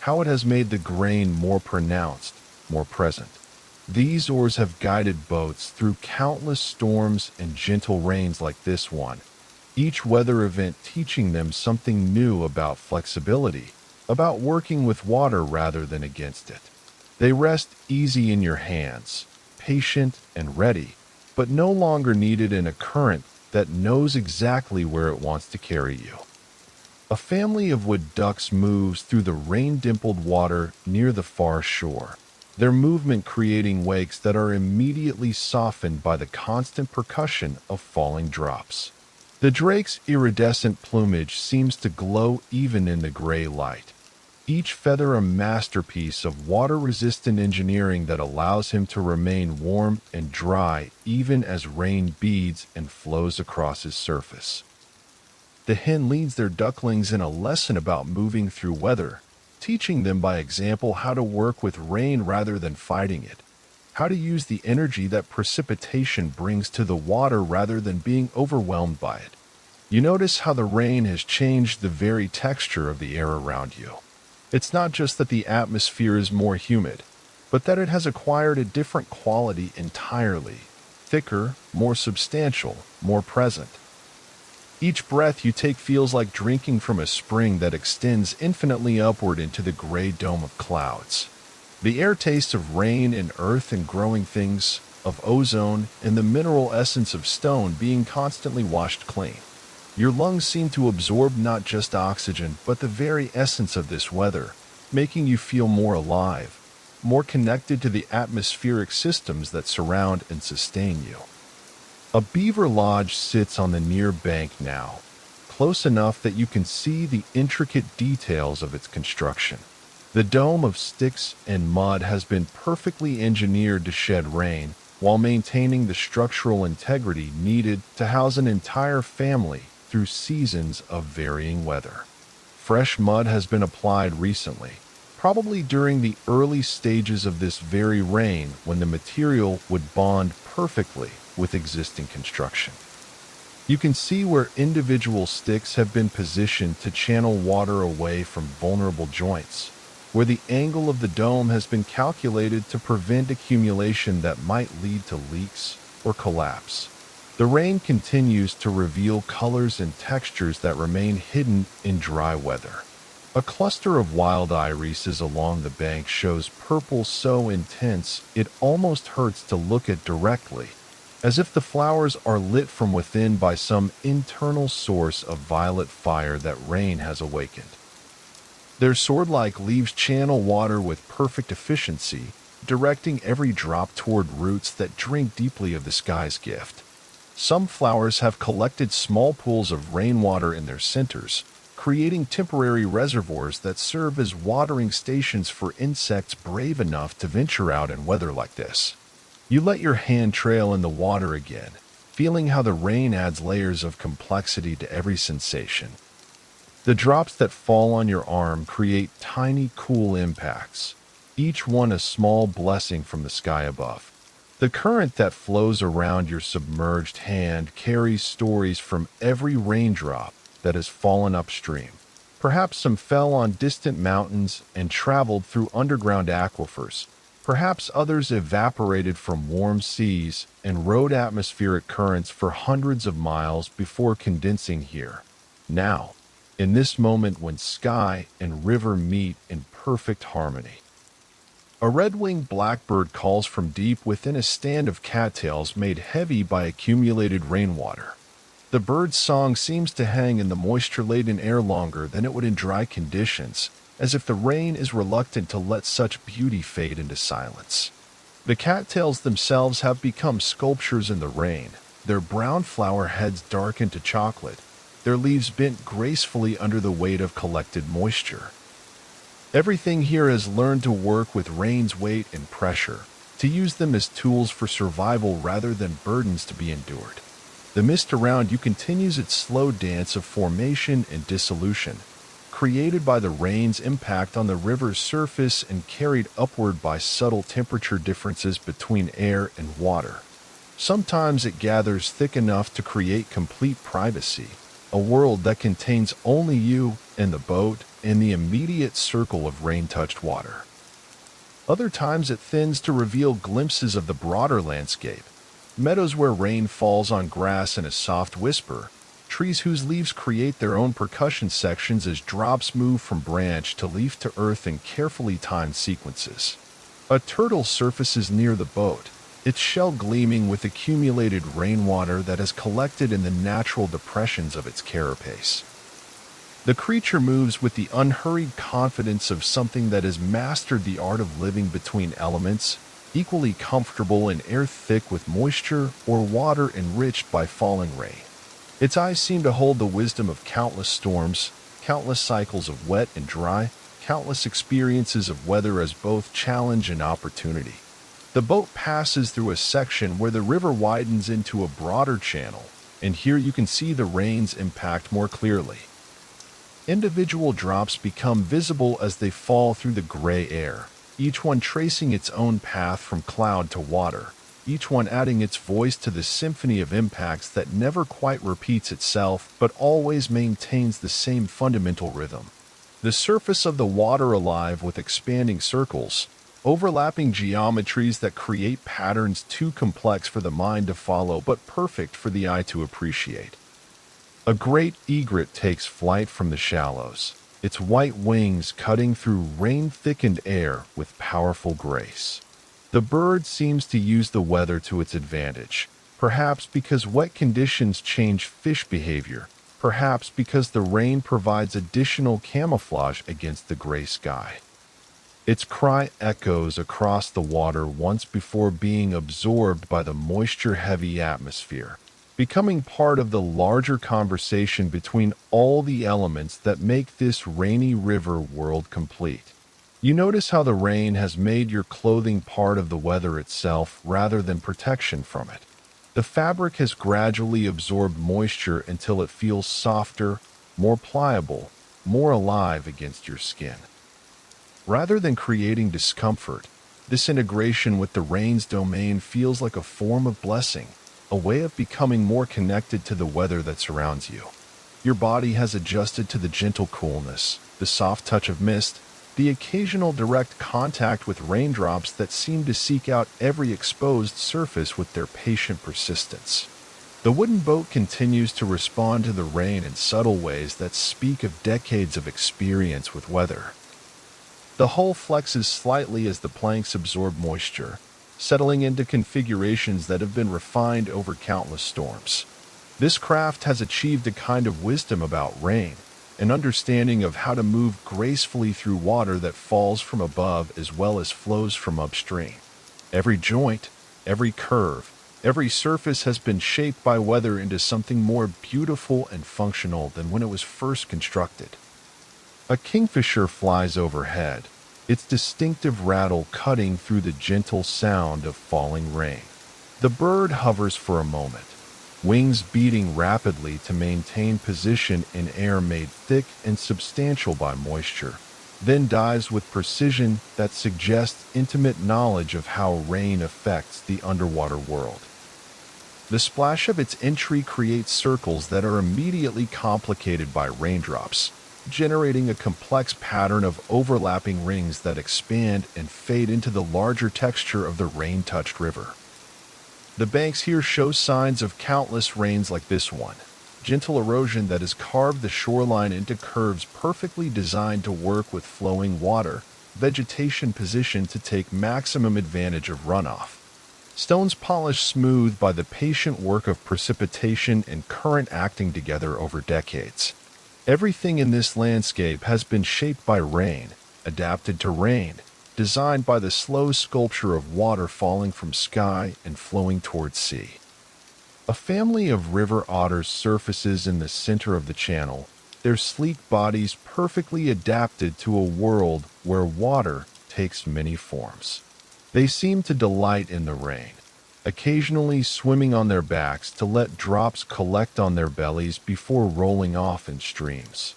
how it has made the grain more pronounced, more present. These oars have guided boats through countless storms and gentle rains like this one, each weather event teaching them something new about flexibility, about working with water rather than against it. They rest easy in your hands, patient and ready, but no longer needed in a current that knows exactly where it wants to carry you. A family of wood ducks moves through the rain-dimpled water near the far shore, their movement creating wakes that are immediately softened by the constant percussion of falling drops. The drake's iridescent plumage seems to glow even in the gray light, each feather a masterpiece of water-resistant engineering that allows him to remain warm and dry even as rain beads and flows across his surface. The hen leads their ducklings in a lesson about moving through weather, teaching them by example how to work with rain rather than fighting it, how to use the energy that precipitation brings to the water rather than being overwhelmed by it. You notice how the rain has changed the very texture of the air around you. It's not just that the atmosphere is more humid, but that it has acquired a different quality entirely, thicker, more substantial, more present. Each breath you take feels like drinking from a spring that extends infinitely upward into the gray dome of clouds. The air tastes of rain and earth and growing things, of ozone and the mineral essence of stone being constantly washed clean. Your lungs seem to absorb not just oxygen, but the very essence of this weather, making you feel more alive, more connected to the atmospheric systems that surround and sustain you. A beaver lodge sits on the near bank now, close enough that you can see the intricate details of its construction. The dome of sticks and mud has been perfectly engineered to shed rain while maintaining the structural integrity needed to house an entire family through seasons of varying weather. Fresh mud has been applied recently, probably during the early stages of this very rain when the material would bond perfectly with existing construction. You can see where individual sticks have been positioned to channel water away from vulnerable joints, where the angle of the dome has been calculated to prevent accumulation that might lead to leaks or collapse. The rain continues to reveal colors and textures that remain hidden in dry weather. A cluster of wild irises along the bank shows purple so intense it almost hurts to look at directly, as if the flowers are lit from within by some internal source of violet fire that rain has awakened. Their sword-like leaves channel water with perfect efficiency, directing every drop toward roots that drink deeply of the sky's gift. Some flowers have collected small pools of rainwater in their centers, creating temporary reservoirs that serve as watering stations for insects brave enough to venture out in weather like this. You let your hand trail in the water again, feeling how the rain adds layers of complexity to every sensation. The drops that fall on your arm create tiny, cool impacts, each one a small blessing from the sky above. The current that flows around your submerged hand carries stories from every raindrop that has fallen upstream. Perhaps some fell on distant mountains and traveled through underground aquifers. Perhaps others evaporated from warm seas and rode atmospheric currents for hundreds of miles before condensing here. Now, in this moment when sky and river meet in perfect harmony. A red-winged blackbird calls from deep within a stand of cattails made heavy by accumulated rainwater. The bird's song seems to hang in the moisture-laden air longer than it would in dry conditions, as if the rain is reluctant to let such beauty fade into silence. The cattails themselves have become sculptures in the rain, their brown flower heads darkened to chocolate, their leaves bent gracefully under the weight of collected moisture. Everything here has learned to work with rain's weight and pressure, to use them as tools for survival rather than burdens to be endured. The mist around you continues its slow dance of formation and dissolution, created by the rain's impact on the river's surface and carried upward by subtle temperature differences between air and water. Sometimes it gathers thick enough to create complete privacy, a world that contains only you and the boat and the immediate circle of rain-touched water. Other times it thins to reveal glimpses of the broader landscape, meadows where rain falls on grass in a soft whisper, trees whose leaves create their own percussion sections as drops move from branch to leaf to earth in carefully timed sequences. A turtle surfaces near the boat, its shell gleaming with accumulated rainwater that has collected in the natural depressions of its carapace. The creature moves with the unhurried confidence of something that has mastered the art of living between elements, equally comfortable in air thick with moisture or water enriched by falling rain. Its eyes seem to hold the wisdom of countless storms, countless cycles of wet and dry, countless experiences of weather as both challenge and opportunity. The boat passes through a section where the river widens into a broader channel, and here you can see the rain's impact more clearly. Individual drops become visible as they fall through the gray air, each one tracing its own path from cloud to water, each one adding its voice to the symphony of impacts that never quite repeats itself but always maintains the same fundamental rhythm. The surface of the water alive with expanding circles, overlapping geometries that create patterns too complex for the mind to follow but perfect for the eye to appreciate. A great egret takes flight from the shallows, its white wings cutting through rain-thickened air with powerful grace. The bird seems to use the weather to its advantage, perhaps because wet conditions change fish behavior, perhaps because the rain provides additional camouflage against the gray sky. Its cry echoes across the water once before being absorbed by the moisture-heavy atmosphere, becoming part of the larger conversation between all the elements that make this rainy river world complete. You notice how the rain has made your clothing part of the weather itself rather than protection from it. The fabric has gradually absorbed moisture until it feels softer, more pliable, more alive against your skin. Rather than creating discomfort, this integration with the rain's domain feels like a form of blessing, a way of becoming more connected to the weather that surrounds you. Your body has adjusted to the gentle coolness, the soft touch of mist, the occasional direct contact with raindrops that seem to seek out every exposed surface with their patient persistence. The wooden boat continues to respond to the rain in subtle ways that speak of decades of experience with weather. The hull flexes slightly as the planks absorb moisture, settling into configurations that have been refined over countless storms. This craft has achieved a kind of wisdom about rain, an understanding of how to move gracefully through water that falls from above as well as flows from upstream. Every joint, every curve, every surface has been shaped by weather into something more beautiful and functional than when it was first constructed. A kingfisher flies overhead, its distinctive rattle cutting through the gentle sound of falling rain. The bird hovers for a moment, wings beating rapidly to maintain position in air made thick and substantial by moisture, then dives with precision that suggests intimate knowledge of how rain affects the underwater world. The splash of its entry creates circles that are immediately complicated by raindrops, generating a complex pattern of overlapping rings that expand and fade into the larger texture of the rain-touched river. The banks here show signs of countless rains like this one, gentle erosion that has carved the shoreline into curves perfectly designed to work with flowing water, vegetation positioned to take maximum advantage of runoff. Stones polished smooth by the patient work of precipitation and current acting together over decades. Everything in this landscape has been shaped by rain, adapted to rain, designed by the slow sculpture of water falling from sky and flowing towards sea. A family of river otters surfaces in the center of the channel, their sleek bodies perfectly adapted to a world where water takes many forms. They seem to delight in the rain, occasionally swimming on their backs to let drops collect on their bellies before rolling off in streams.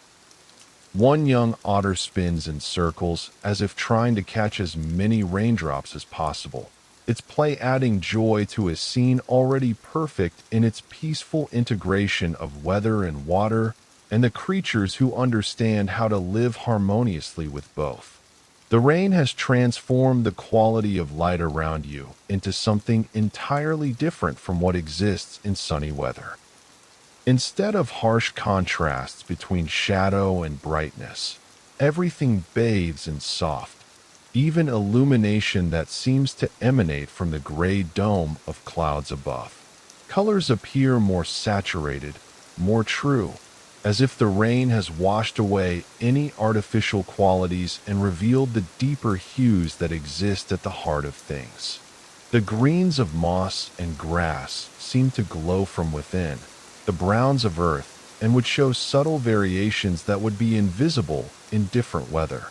One young otter spins in circles as if trying to catch as many raindrops as possible, its play adding joy to a scene already perfect in its peaceful integration of weather and water and the creatures who understand how to live harmoniously with both. The rain has transformed the quality of light around you into something entirely different from what exists in sunny weather. Instead of harsh contrasts between shadow and brightness, everything bathes in soft, even illumination that seems to emanate from the gray dome of clouds above. Colors appear more saturated, more true, as if the rain has washed away any artificial qualities and revealed the deeper hues that exist at the heart of things. The greens of moss and grass seem to glow from within, the browns of earth, and would show subtle variations that would be invisible in different weather.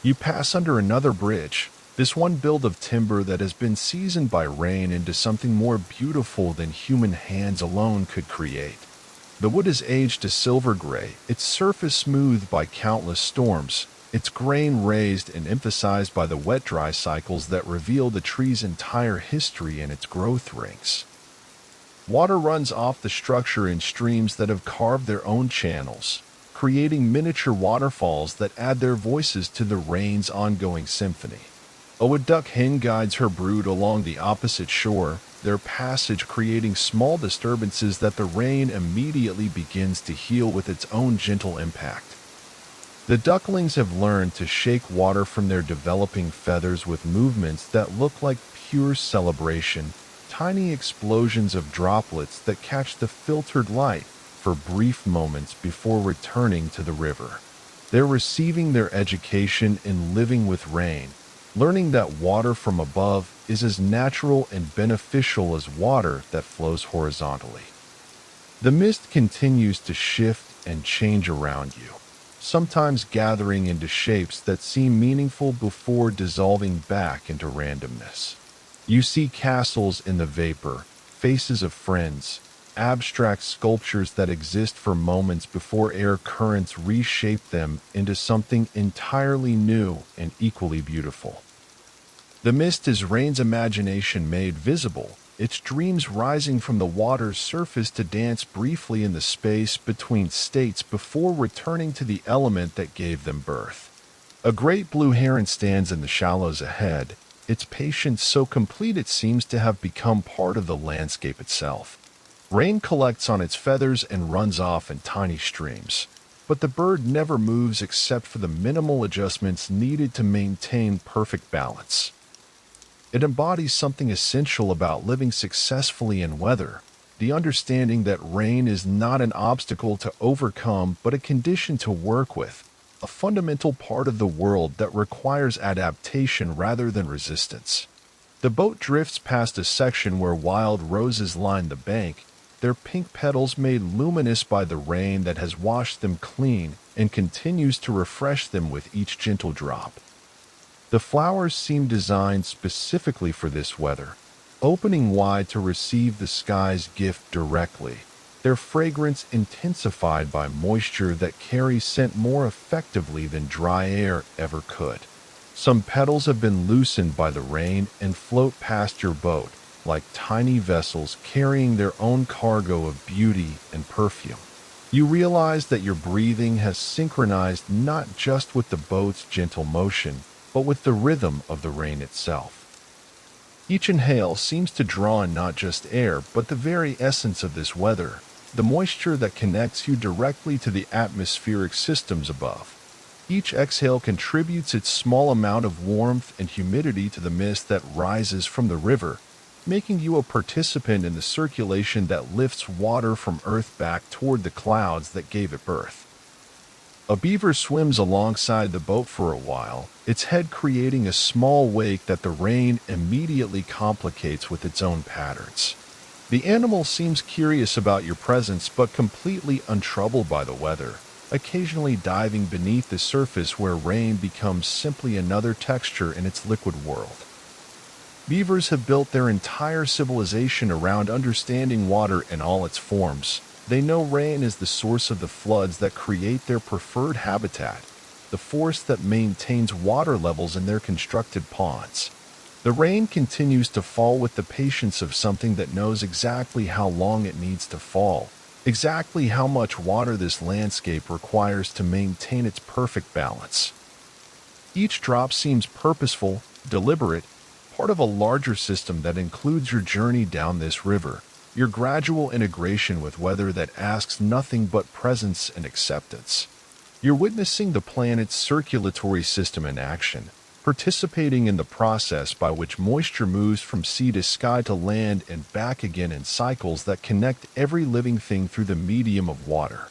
You pass under another bridge, this one built of timber that has been seasoned by rain into something more beautiful than human hands alone could create. The wood is aged to silver gray, its surface smoothed by countless storms, its grain raised and emphasized by the wet-dry cycles that reveal the tree's entire history and its growth rings. Water runs off the structure in streams that have carved their own channels, creating miniature waterfalls that add their voices to the rain's ongoing symphony. A duck hen guides her brood along the opposite shore, their passage creating small disturbances that the rain immediately begins to heal with its own gentle impact. The ducklings have learned to shake water from their developing feathers with movements that look like pure celebration, tiny explosions of droplets that catch the filtered light for brief moments before returning to the river. They're receiving their education in living with rain, learning that water from above is as natural and beneficial as water that flows horizontally. The mist continues to shift and change around you, sometimes gathering into shapes that seem meaningful before dissolving back into randomness. You see castles in the vapor, faces of friends, abstract sculptures that exist for moments before air currents reshape them into something entirely new and equally beautiful. The mist is rain's imagination made visible, its dreams rising from the water's surface to dance briefly in the space between states before returning to the element that gave them birth. A great blue heron stands in the shallows ahead, its patience so complete it seems to have become part of the landscape itself. Rain collects on its feathers and runs off in tiny streams, but the bird never moves except for the minimal adjustments needed to maintain perfect balance. It embodies something essential about living successfully in weather, the understanding that rain is not an obstacle to overcome but a condition to work with, a fundamental part of the world that requires adaptation rather than resistance. The boat drifts past a section where wild roses line the bank, their pink petals made luminous by the rain that has washed them clean and continues to refresh them with each gentle drop. The flowers seem designed specifically for this weather, opening wide to receive the sky's gift directly, their fragrance intensified by moisture that carries scent more effectively than dry air ever could. Some petals have been loosened by the rain and float past your boat, like tiny vessels carrying their own cargo of beauty and perfume. You realize that your breathing has synchronized not just with the boat's gentle motion, but with the rhythm of the rain itself. Each inhale seems to draw in not just air, but the very essence of this weather, the moisture that connects you directly to the atmospheric systems above. Each exhale contributes its small amount of warmth and humidity to the mist that rises from the river, making you a participant in the circulation that lifts water from earth back toward the clouds that gave it birth. A beaver swims alongside the boat for a while, its head creating a small wake that the rain immediately complicates with its own patterns. The animal seems curious about your presence but completely untroubled by the weather, occasionally diving beneath the surface where rain becomes simply another texture in its liquid world. Beavers have built their entire civilization around understanding water in all its forms. They know rain is the source of the floods that create their preferred habitat, the force that maintains water levels in their constructed ponds. The rain continues to fall with the patience of something that knows exactly how long it needs to fall, exactly how much water this landscape requires to maintain its perfect balance. Each drop seems purposeful, deliberate, part of a larger system that includes your journey down this river, your gradual integration with weather that asks nothing but presence and acceptance. You're witnessing the planet's circulatory system in action, participating in the process by which moisture moves from sea to sky to land and back again in cycles that connect every living thing through the medium of water.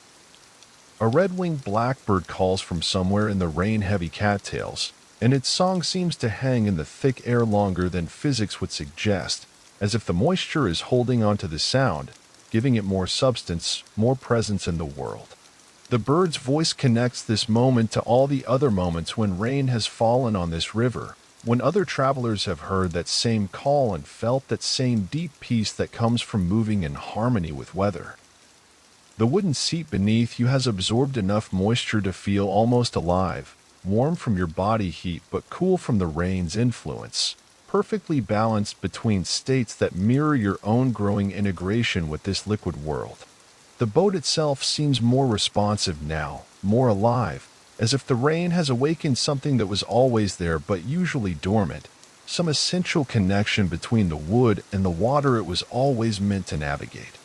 A red-winged blackbird calls from somewhere in the rain-heavy cattails, and its song seems to hang in the thick air longer than physics would suggest, as if the moisture is holding onto the sound, giving it more substance, more presence in the world. The bird's voice connects this moment to all the other moments when rain has fallen on this river, when other travelers have heard that same call and felt that same deep peace that comes from moving in harmony with weather. The wooden seat beneath you has absorbed enough moisture to feel almost alive, warm from your body heat but cool from the rain's influence, perfectly balanced between states that mirror your own growing integration with this liquid world. The boat itself seems more responsive now, more alive, as if the rain has awakened something that was always there but usually dormant, some essential connection between the wood and the water it was always meant to navigate.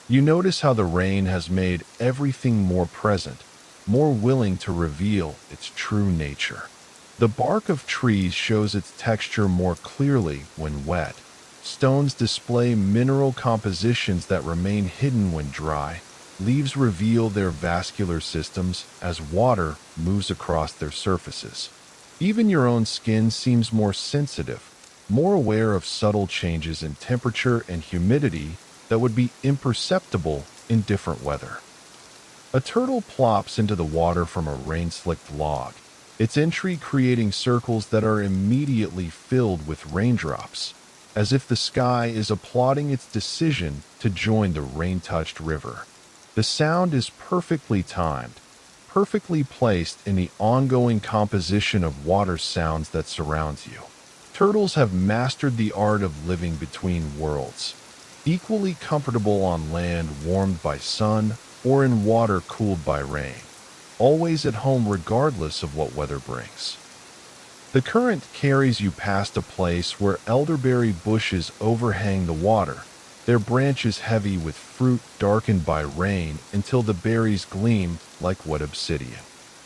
You notice how the rain has made everything more present, more willing to reveal its true nature. The bark of trees shows its texture more clearly when wet. Stones display mineral compositions that remain hidden when dry. Leaves reveal their vascular systems as water moves across their surfaces. Even your own skin seems more sensitive, more aware of subtle changes in temperature and humidity that would be imperceptible in different weather. A turtle plops into the water from a rain-slicked log, its entry creating circles that are immediately filled with raindrops, as if the sky is applauding its decision to join the rain-touched river. The sound is perfectly timed, perfectly placed in the ongoing composition of water sounds that surrounds you. Turtles have mastered the art of living between worlds, equally comfortable on land warmed by sun or in water cooled by rain, always at home regardless of what weather brings. The current carries you past a place where elderberry bushes overhang the water, their branches heavy with fruit darkened by rain until the berries gleam like wet obsidian.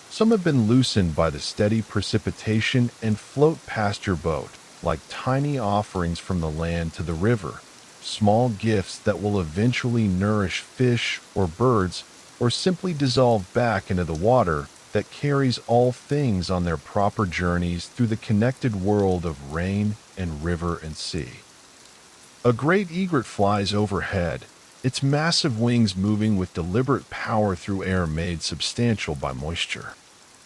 Some have been loosened by the steady precipitation and float past your boat, like tiny offerings from the land to the river, small gifts that will eventually nourish fish or birds or simply dissolve back into the water that carries all things on their proper journeys through the connected world of rain and river and sea. A great egret flies overhead, its massive wings moving with deliberate power through air made substantial by moisture.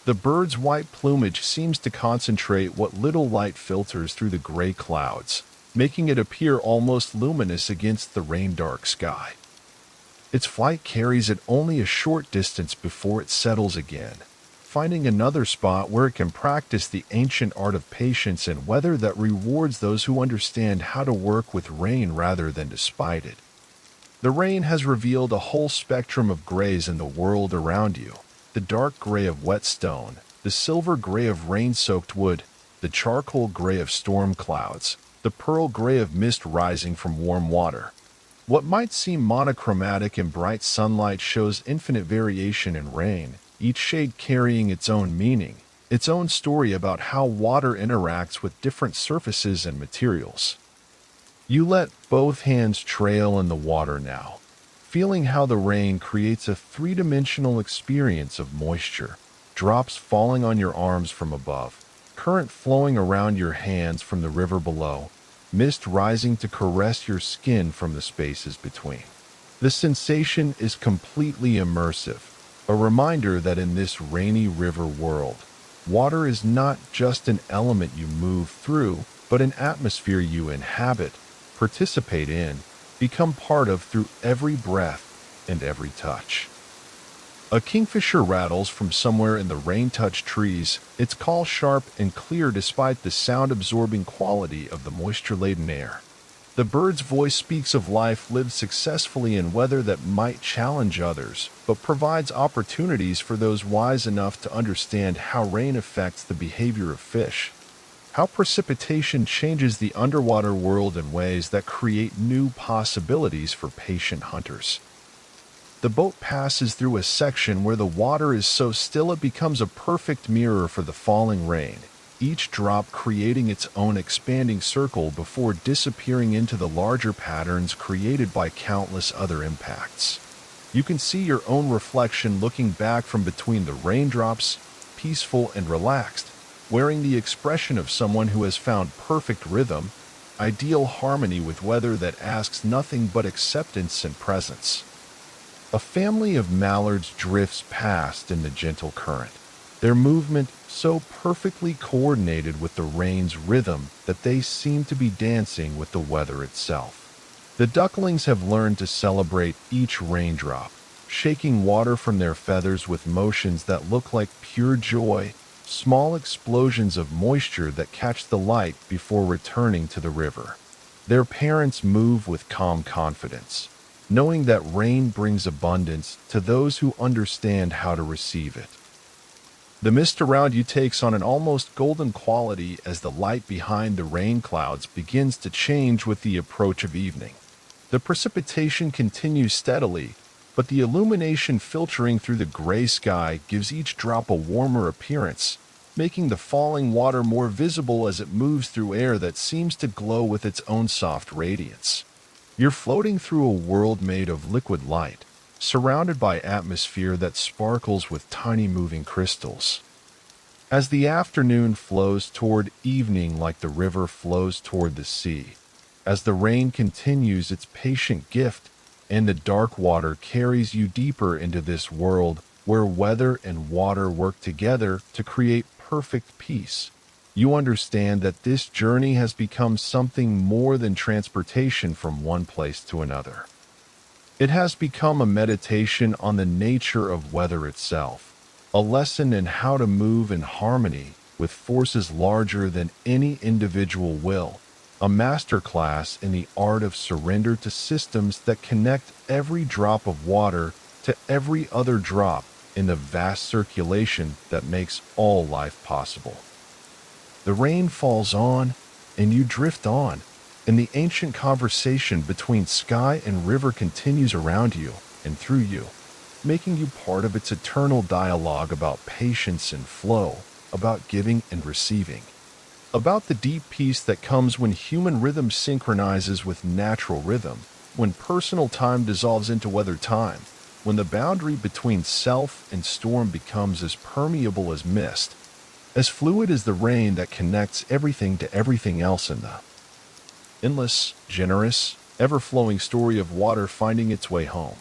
The bird's white plumage seems to concentrate what little light filters through the gray clouds, making it appear almost luminous against the rain-dark sky. Its flight carries it only a short distance before it settles again, finding another spot where it can practice the ancient art of patience and weather that rewards those who understand how to work with rain rather than despite it. The rain has revealed a whole spectrum of grays in the world around you: the dark gray of wet stone, the silver gray of rain-soaked wood, the charcoal gray of storm clouds, the pearl gray of mist rising from warm water. What might seem monochromatic in bright sunlight shows infinite variation in rain, each shade carrying its own meaning, its own story about how water interacts with different surfaces and materials. You let both hands trail in the water now, feeling how the rain creates a three-dimensional experience of moisture, drops falling on your arms from above, current flowing around your hands from the river below, mist rising to caress your skin from the spaces between. The sensation is completely immersive, a reminder that in this rainy river world, water is not just an element you move through, but an atmosphere you inhabit, participate in, become part of through every breath and every touch. A kingfisher rattles from somewhere in the rain-touched trees, its call sharp and clear despite the sound-absorbing quality of the moisture-laden air. The bird's voice speaks of life lived successfully in weather that might challenge others, but provides opportunities for those wise enough to understand how rain affects the behavior of fish, how precipitation changes the underwater world in ways that create new possibilities for patient hunters. The boat passes through a section where the water is so still it becomes a perfect mirror for the falling rain, each drop creating its own expanding circle before disappearing into the larger patterns created by countless other impacts. You can see your own reflection looking back from between the raindrops, peaceful and relaxed, wearing the expression of someone who has found perfect rhythm, ideal harmony with weather that asks nothing but acceptance and presence. A family of mallards drifts past in the gentle current, their movement so perfectly coordinated with the rain's rhythm that they seem to be dancing with the weather itself. The ducklings have learned to celebrate each raindrop, shaking water from their feathers with motions that look like pure joy, small explosions of moisture that catch the light before returning to the river. Their parents move with calm confidence, knowing that rain brings abundance to those who understand how to receive it. The mist around you takes on an almost golden quality as the light behind the rain clouds begins to change with the approach of evening. The precipitation continues steadily, but the illumination filtering through the gray sky gives each drop a warmer appearance, making the falling water more visible as it moves through air that seems to glow with its own soft radiance. You're floating through a world made of liquid light, surrounded by atmosphere that sparkles with tiny moving crystals. As the afternoon flows toward evening like the river flows toward the sea, as the rain continues its patient gift and the dark water carries you deeper into this world where weather and water work together to create perfect peace, you understand that this journey has become something more than transportation from one place to another. It has become a meditation on the nature of weather itself, a lesson in how to move in harmony with forces larger than any individual will, a masterclass in the art of surrender to systems that connect every drop of water to every other drop in the vast circulation that makes all life possible. The rain falls on, and you drift on, and the ancient conversation between sky and river continues around you and through you, making you part of its eternal dialogue about patience and flow, about giving and receiving, about the deep peace that comes when human rhythm synchronizes with natural rhythm, when personal time dissolves into weather time, when the boundary between self and storm becomes as permeable as mist, as fluid as the rain that connects everything to everything else in the endless, generous, ever-flowing story of water finding its way home.